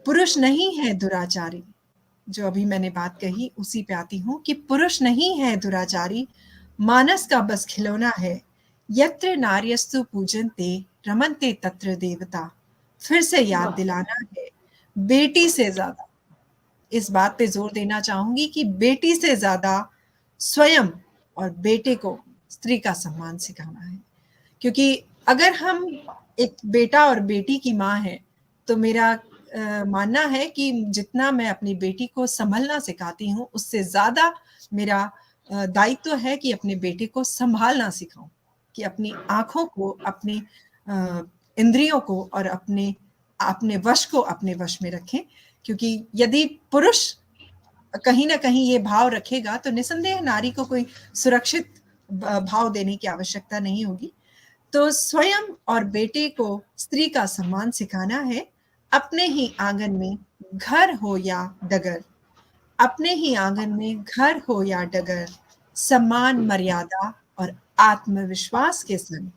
पुरुष नहीं है दुराचारी, जो अभी मैंने बात कही उसी पे आती हूँ कि पुरुष नहीं है दुराचारी, मानस का बस खिलौना है। यत्र नार्यस्तु पूजन्ते रमन्ते तत्र देवता। फिर से याद दिलाना है, बेटी से ज्यादा, इस बात पे जोर देना चाहूंगी कि बेटी से ज्यादा स्वयं और बेटे को स्त्री का सम्मान सिखाना है। क्योंकि अगर हम एक बेटा और बेटी की माँ है, तो मेरा मानना है कि जितना मैं अपनी बेटी को संभलना सिखाती हूँ, उससे ज्यादा मेरा दायित्व है कि अपने बेटे को संभालना सिखाऊं, कि अपनी आंखों को, अपने इंद्रियों को और अपने वश को अपने वश में रखें। क्योंकि यदि पुरुष कहीं ना कहीं ये भाव रखेगा तो निसंदेह नारी को कोई सुरक्षित भाव देने की आवश्यकता नहीं होगी। तो स्वयं और बेटे को स्त्री का सम्मान सिखाना है, अपने ही आंगन में, घर हो या डगर, अपने ही आंगन में, घर हो या डगर, सम्मान, मर्यादा और आत्मविश्वास के संग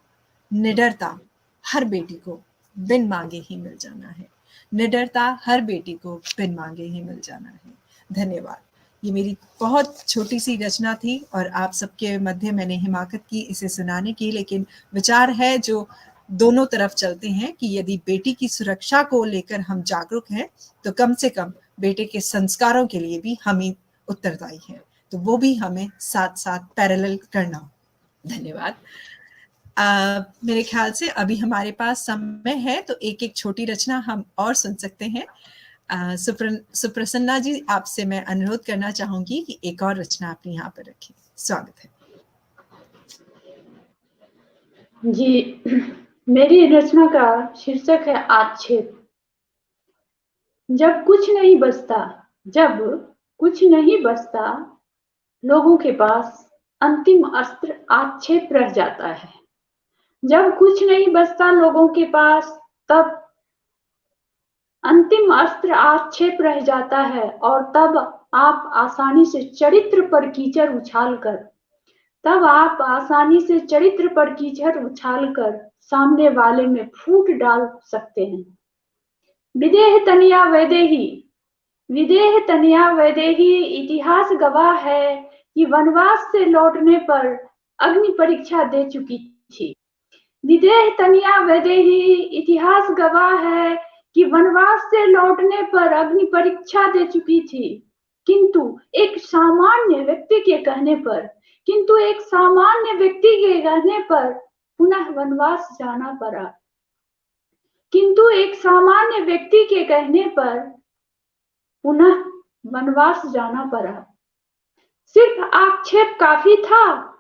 निडरता हर बेटी को बिन मांगे ही मिल जाना है। निडरता हर बेटी को बिन मांगे ही मिल जाना है। धन्यवाद। ये मेरी बहुत छोटी सी रचना थी और आप सबके मध्य मैंने हिमाकत की इसे सुनाने की, लेकिन विचार है जो दोनों तरफ चलते हैं कि यदि बेटी की सुरक्षा को लेकर हम जागरूक हैं, तो कम से कम बेटे के संस्कारों के लिए भी हम ही उत्तरदायी हैं, तो वो भी हमें साथ साथ पैरेलल करना। धन्यवाद। मेरे ख्याल से अभी हमारे पास समय है, तो एक एक छोटी रचना हम और सुन सकते हैं। सुप्रसन्ना जी, आपसे मैं अनुरोध करना चाहूंगी कि एक और रचना अपनी यहाँ पर रखें। स्वागत है जी। मेरी रचना का शीर्षक है आक्षेप। जब कुछ नहीं बचता, जब कुछ नहीं बचता, लोगों के पास अंतिम अस्त्र आक्षेप रह जाता है। जब कुछ नहीं बचता लोगों के पास, तब अंतिम अस्त्र आक्षेप रह जाता है और तब आप आसानी से चरित्र पर कीचड़ उछालकर तब आप आसानी से चरित्र पर कीचड़ उछालकर सामने वाले में फूट डाल सकते हैं। विदेह तनिया वैदेही, विदेह तनिया वैदेही इतिहास गवाह है कि वनवास से लौटने पर अग्नि परीक्षा दे चुकी थी। विदेह तनिया वैदेही इतिहास गवाह है कि वनवास से लौटने पर अग्नि परीक्षा दे चुकी थी, किंतु एक सामान्य व्यक्ति के कहने पर, किंतु एक सामान्य व्यक्ति के कहने पर पुनः वनवास जाना पड़ा। किंतु एक सामान्य व्यक्ति के कहने पर पुनः वनवास जाना पड़ा। सिर्फ आक्षेप काफी था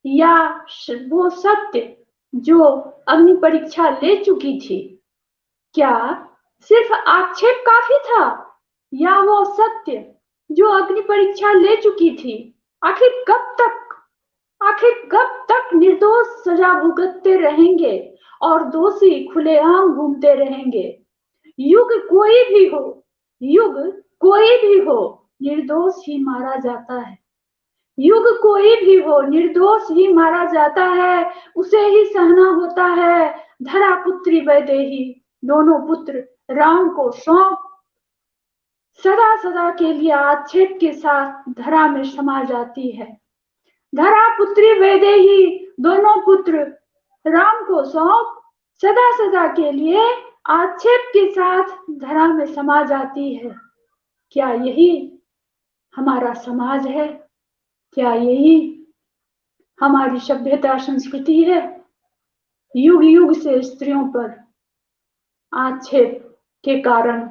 या वो सत्य जो अग्नि परीक्षा ले चुकी थी? क्या सिर्फ आक्षेप काफी था या वो सत्य जो अग्नि परीक्षा ले चुकी थी? आखिर कब तक निर्दोष सजा भुगतते रहेंगे और दोषी खुलेआम घूमते रहेंगे? युग कोई भी हो, निर्दोष ही मारा जाता है। युग कोई भी हो, निर्दोष ही मारा जाता है, उसे ही सहना होता है। धरा पुत्री वैदेही, दोनों पुत्र राम को सौंप सदा सदा के लिए आक्षेप के साथ धरा में समा जाती है। धरा पुत्री वैदेही, दोनों पुत्र राम को सौंप सदा सदा के लिए आक्षेप के साथ धरा में समा जाती है। क्या यही हमारा समाज है? क्या यही हमारी सभ्यता संस्कृति है? युग युग से स्त्रियों पर आक्षेप के कारण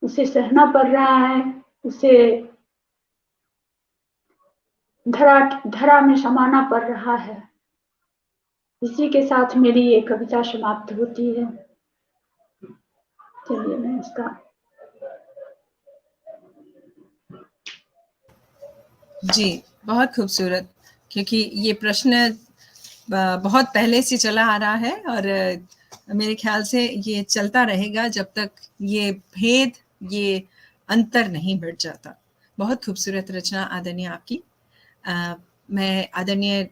उसे सहना पड़ रहा है, उसे धरा में समाना पड़ रहा है। इसी के साथ मेरी ये कविता समाप्त होती है। चलिए मैं इसका जी, बहुत खूबसूरत, क्योंकि ये प्रश्न बहुत पहले से चला आ रहा है और मेरे ख्याल से ये चलता रहेगा जब तक ये भेद, ये अंतर नहीं बढ़ जाता। बहुत खूबसूरत रचना आदरणीय आपकी। मैं आदरणीय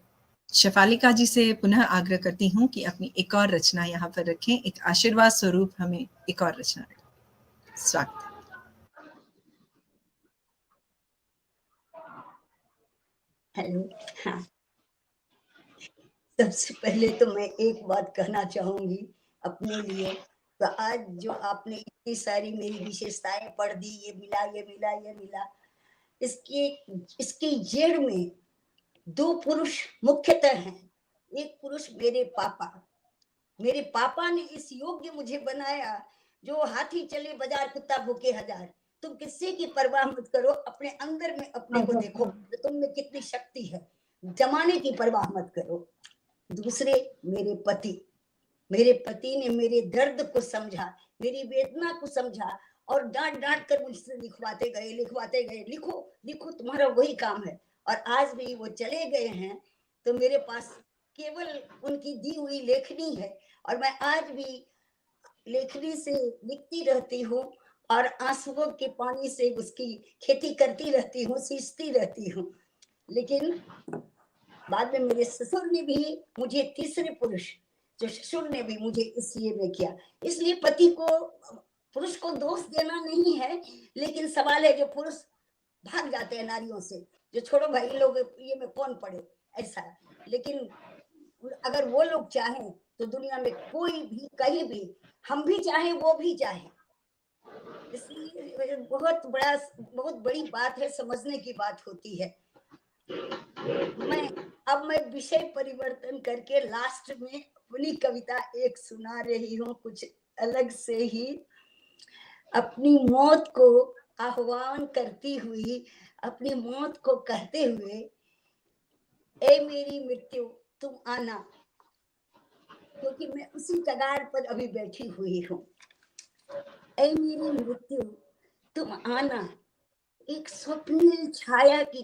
शेफालिका जी से पुनः आग्रह करती हूँ कि अपनी एक और रचना यहाँ पर रखें, एक आशीर्वाद स्वरूप हमें एक और रचना रखें। स्वागत। हेलो। हाँ, सबसे पहले तो मैं एक बात कहना चाहूंगी अपने लिए। तो आज जो आपने इतनी सारी मेरी विशेषताएं पढ़ दी, ये मिला ये मिला ये मिला, इसकी जड़ में दो पुरुष मुख्यतः हैं। एक पुरुष मेरे पापा ने इस योग्य मुझे बनाया, जो हाथी चले बाजार कुत्ता भूखे हजार। तुम किसी की परवाह मत करो, अपने अंदर में अपने को देखो, तुम में कितनी शक्ति है, जमाने की परवाह मत करो। दूसरे मेरे पति ने मेरे दर्द को समझा, मेरी वेदना को समझा और डांट कर मुझसे लिखवाते गए, लिखो तुम्हारा वही काम है। और आज भी वो चले गए हैं तो मेरे पास केवल उनकी दी हुई लेखनी है और मैं आज भी लेखनी से लिखती रहती हूँ और आंसुओं के पानी से उसकी खेती करती रहती हूँ, सींचती रहती हूँ। लेकिन बाद में मेरे ससुर ने भी मुझे, तीसरे पुरुष जो ससुर ने भी मुझे इसलिए में किया। इसलिए पुरुष को दोष देना नहीं है, लेकिन सवाल है जो पुरुष भाग जाते हैं नारियों से, जो छोड़ो भाई लोग ये में कौन पड़े ऐसा। लेकिन अगर वो लोग चाहें तो दुनिया में कोई भी कहीं भी, हम भी चाहें वो भी चाहें। इसलिए बहुत बड़ी बात है, समझने की बात होती है। मैं विषय परिवर्तन करके लास्ट में अपनी कविता एक सुना रही हूँ, कुछ अलग से ही। अपनी मौत को आह्वान करती हुई, अपनी मौत को कहते हुए, ए मेरी मृत्यु तुम आना, क्योंकि मैं उसी कगार पर अभी बैठी हुई हूँ। ए मेरी मृत्यु तुम आना, एक स्वप्निल छाया की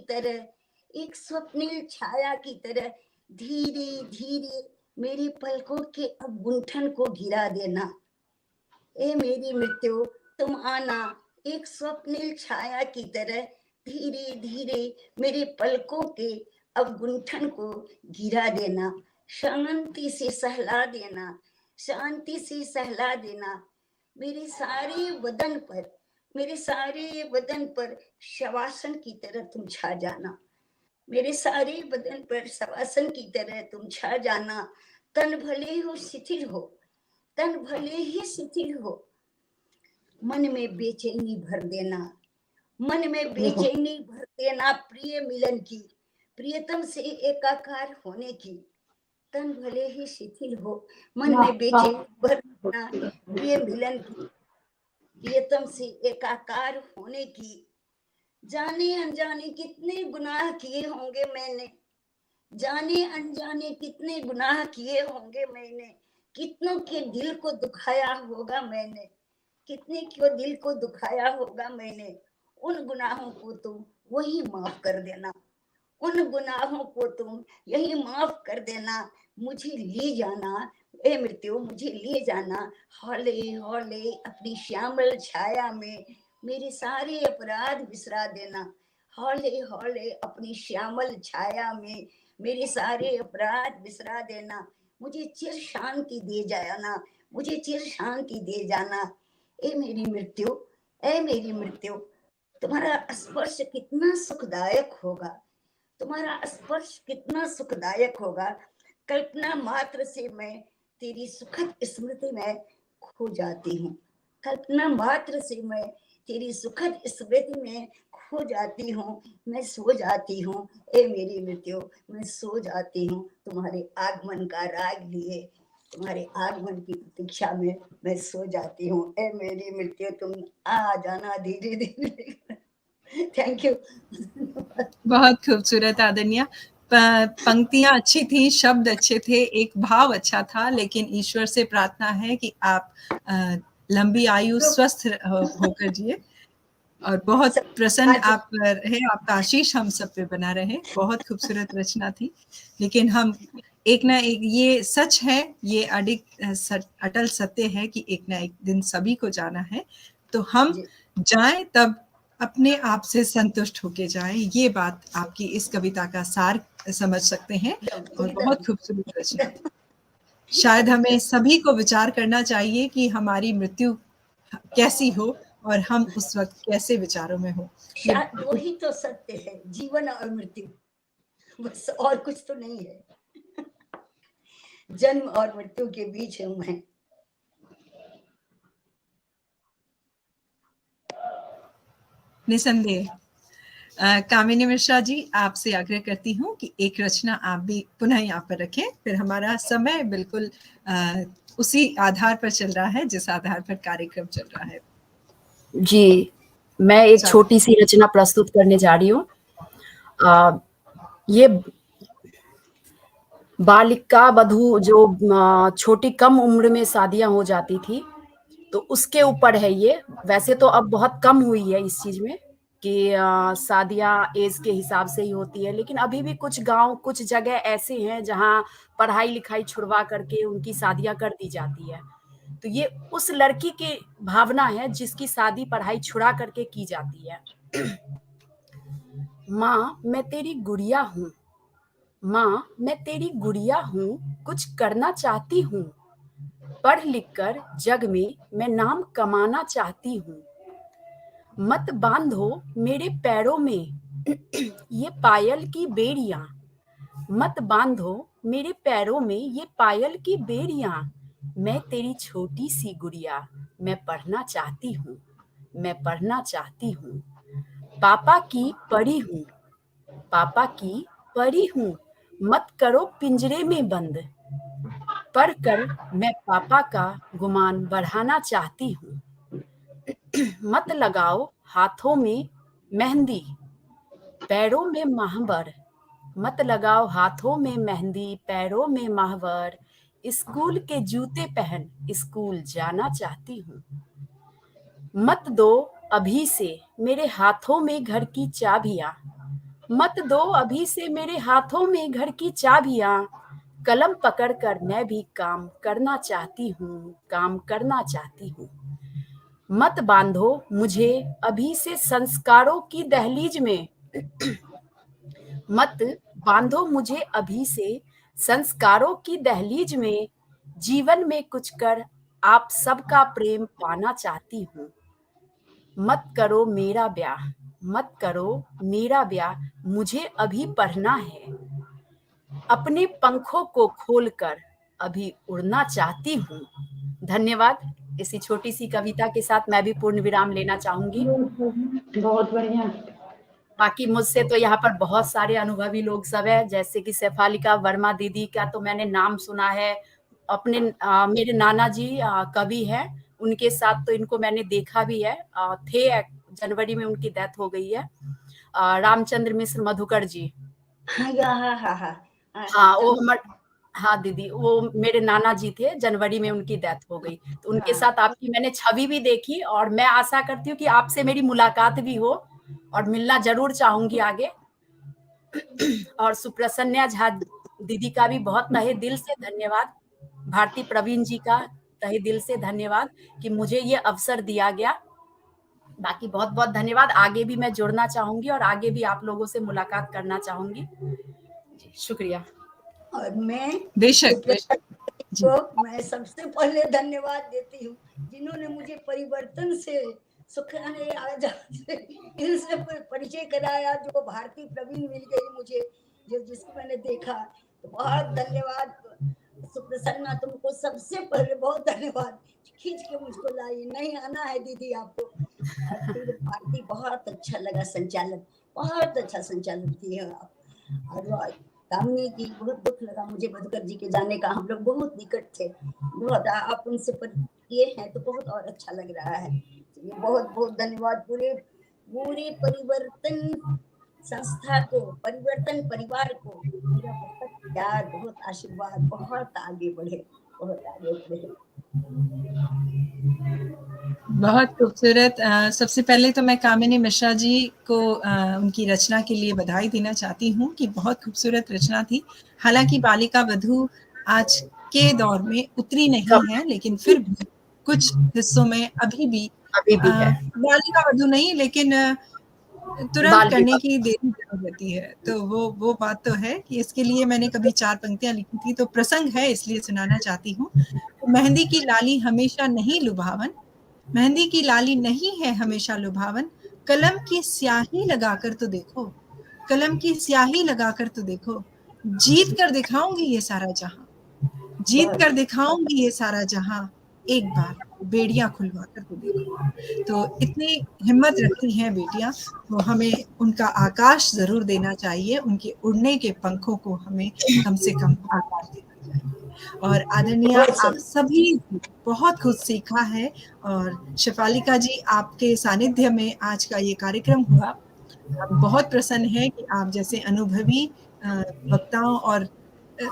तरह धीरे धीरे मेरी पलकों के अब गुंठन को गिरा देना। ए मेरी मृत्यु तुम आना, एक स्वप्निल छाया की तरह धीरे धीरे मेरे पलकों के अब गुंठन को गिरा देना, शांति से सहला देना, शांति से सहला देना। मेरे सारे बदन पर, मेरे सारे बदन पर शवासन की तरह तुम छा जाना, मेरे सारे बदन पर शवासन की तरह तुम छा जाना। तन भले हो शिथिल हो, तन भले ही शिथिल हो, मन में बेचैनी भर देना, मन में बेचैनी भर देना प्रिय मिलन की, प्रियतम से एकाकार होने की। तन भले ही शिथिल हो, मन में बेचैनी भर देना प्रिय मिलन की, प्रियतम से एकाकार होने की। जाने अनजाने कितने गुनाह किए होंगे मैंने, जाने अनजाने कितने गुनाह किए होंगे मैंने, कितनों के दिल को दुखाया होगा मैंने, कितने के दिल को दुखाया होगा मैंने। उन गुनाहों को तुम वही माफ कर देना, उन गुनाहों को तुम यही माफ कर देना। मुझे ले जाना ए मृत्यु, मुझे ले जाना हौले हौले अपनी श्यामल छाया में, मेरे सारे अपराध बिसरा देना, हौले हौले अपनी श्यामल छाया में, मेरे सारे अपराध बिसरा देना। मुझे चिर शांति दे जाना, मुझे चिर शांति दे जाना। ए मेरी मृत्यु, ए मेरी मृत्यु, तुम्हारा स्पर्श कितना सुखदायक होगा, तुम्हारा स्पर्श कितना सुखदायक होगा। कल्पना मात्र से मैं तेरी सुखद स्मृति में खो जाती हूँ, कल्पना मात्र से मैं तेरी सुखद स्मृति में खो जाती हूँ। मैं सो जाती हूँ ए मेरी मृत्यु, मैं सो जाती हूँ तुम्हारे आगमन का राग लिए, तुम्हारे आगमन की प्रतीक्षा में मैं सो जाती हूँ। ए मेरी मृत्यु, तुम आ जाना धीरे धीरे। Thank you. बहुत खूबसूरत आदरणीय। पंक्तियां अच्छी थी, शब्द अच्छे थे, एक भाव अच्छा था, लेकिन ईश्वर से प्रार्थना है कि आप लंबी आयु स्वस्थ होकर जिए और बहुत प्रसन्न आप रहे, आपका आशीष हम सब पे बना रहे। बहुत खूबसूरत रचना थी, लेकिन हम एक ना एक, ये सच है, ये अटल सत्य है कि एक ना एक दिन सभी को जाना है, तो हम जाएं तब अपने आप से संतुष्ट होके जाएं। ये बात आपकी इस कविता का सार समझ सकते हैं और बहुत खूबसूरत रचना। शायद हमें सभी को विचार करना चाहिए कि हमारी मृत्यु कैसी हो और हम उस वक्त कैसे विचारों में हो। शायद वही तो सत्य है, जीवन और मृत्यु, बस और कुछ तो नहीं है। जन्म और मृत्यु के बीच हूं मैं। निसंदेह। कामिनी मिश्रा जी, आपसे आग्रह करती हूँ कि एक रचना आप भी पुनः यहाँ पर रखें। फिर हमारा समय बिल्कुल उसी आधार पर चल रहा है जिस आधार पर कार्यक्रम चल रहा है। जी, मैं एक छोटी सी रचना प्रस्तुत करने जा रही हूँ। ये बालिका वधू जो छोटी कम उम्र में शादियां हो जाती थी, तो उसके ऊपर है ये। वैसे तो अब बहुत कम हुई है इस चीज में कि शादियां एज के हिसाब से ही होती है, लेकिन अभी भी कुछ गांव, कुछ जगह ऐसे हैं जहां पढ़ाई लिखाई छुड़वा करके उनकी शादियां कर दी जाती है। तो ये उस लड़की की भावना है जिसकी शादी पढ़ाई छुड़ा करके की जाती है। माँ, मैं तेरी गुड़िया हूँ, माँ मैं तेरी गुड़िया हूँ, कुछ करना चाहती हूँ, पढ़ लिख कर जग में मैं नाम कमाना चाहती हूँ। मत बांधो मेरे पैरों में ये पायल की बेड़ियां, मत बांधो मेरे पैरों में ये पायल की बेड़ियां। मैं तेरी छोटी सी गुड़िया, मैं पढ़ना चाहती हूँ, मैं पढ़ना चाहती हूँ। पापा की परी हूँ, पापा की परी हूँ, मत करो पिंजरे में बंद, पढ़कर मैं पापा का गुमान बढ़ाना चाहती हूँ। मत लगाओ हाथों में मेहंदी, पैरों में महवर, मत लगाओ हाथों में मेहंदी, पैरों में महवर। स्कूल के जूते पहन स्कूल जाना चाहती हूँ। मत दो अभी से मेरे हाथों में घर की चाबियां, मत दो अभी से मेरे हाथों में घर की चाबियां। कलम पकड़कर मैं भी काम करना चाहती हूँ, काम करना चाहती हूँ। मत बांधो मुझे अभी से संस्कारों की दहलीज में, मत बांधो मुझे अभी से संस्कारों की दहलीज में, जीवन में कुछ कर आप सबका प्रेम पाना चाहती हूँ। मत करो मेरा ब्याह, मत करो मेरा ब्याह, मुझे अभी पढ़ना है। अपने पंखों को खोलकर अभी उड़ना चाहती हूँ। धन्यवाद। इसी छोटी सी कविता के साथ मैं भी पूर्ण विराम लेना चाहूंगी। बहुत बढ़िया। बाकी मुझसे तो यहाँ पर बहुत सारे अनुभवी लोग सब है, जैसे कि शेफालिका वर्मा दीदी का तो मैंने नाम सुना है। अपने मेरे नाना जी कवि हैं, उनके साथ तो इनको मैंने देखा भी है। जनवरी में उनकी डेथ हो गई है। रामचंद्र मिश्र मधुकर जी, हाँ हाँ हाँ हाँ हाँ वो हाँ दीदी, वो मेरे नाना जी थे, जनवरी में उनकी डेथ हो गई। तो उनके साथ आपकी मैंने छवि भी देखी, और मैं आशा करती हूँ कि आपसे मेरी मुलाकात भी हो, और मिलना जरूर चाहूंगी आगे। और सुप्रसन्या झा दीदी का भी बहुत तहे दिल से धन्यवाद। भारती प्रवीण जी का तहे दिल से धन्यवाद कि मुझे ये अवसर दिया गया। बाकी बहुत बहुत धन्यवाद। आगे भी मैं जुड़ना चाहूंगी और आगे भी आप लोगों से मुलाकात करना चाहूंगी। जी, शुक्रिया। और मैं बेशक जी। को मैं सबसे पहले धन्यवाद देती हूँ, जिन्होंने मुझे परिवर्तन से सुखाने आजाद से इनसे परिचय कराया, जो भारती प्रवीण मिल गई मुझे, जो जिसको मैंने देखा, तो बहुत धन्यवाद सुप्रसन्ना, तुमको सबसे पहले बहुत धन्यवाद, खींच के मुझको लाई, नहीं आना है दीदी आपको। और फिर भारती, बहुत अच्छा लगा संचालन, बहुत अच्छा संचालन किए आप। और कामनी की बहुत दुख लगा मुझे मधुकर जी के जाने का, हम लोग बहुत निकट थे, बहुत आप उनसे पर ये हैं तो बहुत और अच्छा लग रहा है। बहुत बहुत धन्यवाद पूरे पूरे परिवर्तन संस्था को, परिवर्तन परिवार को, मेरा बहुत प्यार, बहुत आशीर्वाद, बहुत आगे बढ़े, बहुत आगे बढ़े। बहुत खूबसूरत। सबसे पहले तो मैं कामिनी मिश्रा जी को उनकी रचना के लिए बधाई देना चाहती हूँ कि बहुत खूबसूरत रचना थी। हालांकि बालिका वधू आज के दौर में उतरी नहीं है, लेकिन फिर भी कुछ हिस्सों में अभी भी है बालिका वधू नहीं, लेकिन तुरंत करने की देरी जरूर रहती है। तो वो बात तो है कि इसके लिए मैंने कभी 4 पंक्तियां लिखी थी, तो प्रसंग है इसलिए सुनाना चाहती हूँ। मेहंदी की लाली हमेशा नहीं लुभावन, मेहंदी की लाली नहीं है हमेशा लुभावन, कलम की स्याही लगाकर तो देखो, कलम की स्याही लगाकर तो देखो, जीत कर दिखाऊंगी ये सारा जहां, जीत कर दिखाऊंगी ये सारा जहां, एक बार बेड़ियां खुलवा कर तो देखो। तो इतनी हिम्मत रखती हैं बेटियां, तो हमें उनका आकाश जरूर देना चाहिए, उनके उड़ने के पंखों को हमें कम से कम आकाश देना चाहिए। और आदरणीय आप सभी बहुत कुछ सीखा है, और शेफालिका जी आपके सानिध्य में आज का ये कार्यक्रम हुआ। हम बहुत प्रसन्न है कि आप जैसे अनुभवी वक्ताओं और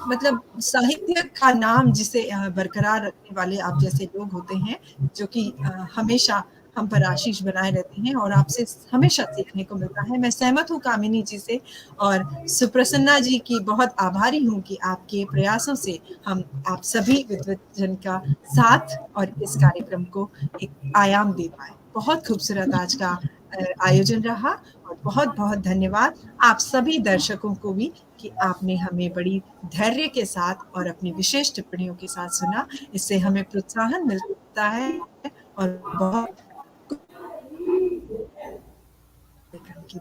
मतलब साहित्य का नाम जिसे बरकरार रखने वाले आप जैसे लोग होते हैं, जो कि हमेशा हम पर आशीष बनाए रहते हैं, और आपसे हमेशा सीखने को मिलता है। मैं सहमत हूँ कामिनी जी से, और सुप्रसन्ना जी की बहुत आभारी हूँ कि आपके प्रयासों से हम आप सभी विद्वजन का साथ और इस कार्यक्रम को एक आयाम दे पाए। बहुत खूबसूरत आज का आयोजन रहा, और बहुत बहुत धन्यवाद आप सभी दर्शकों को भी कि आपने हमें बड़ी धैर्य के साथ और अपनी विशेष टिप्पणियों के साथ सुना। इससे हमें प्रोत्साहन मिलता है और बहुत की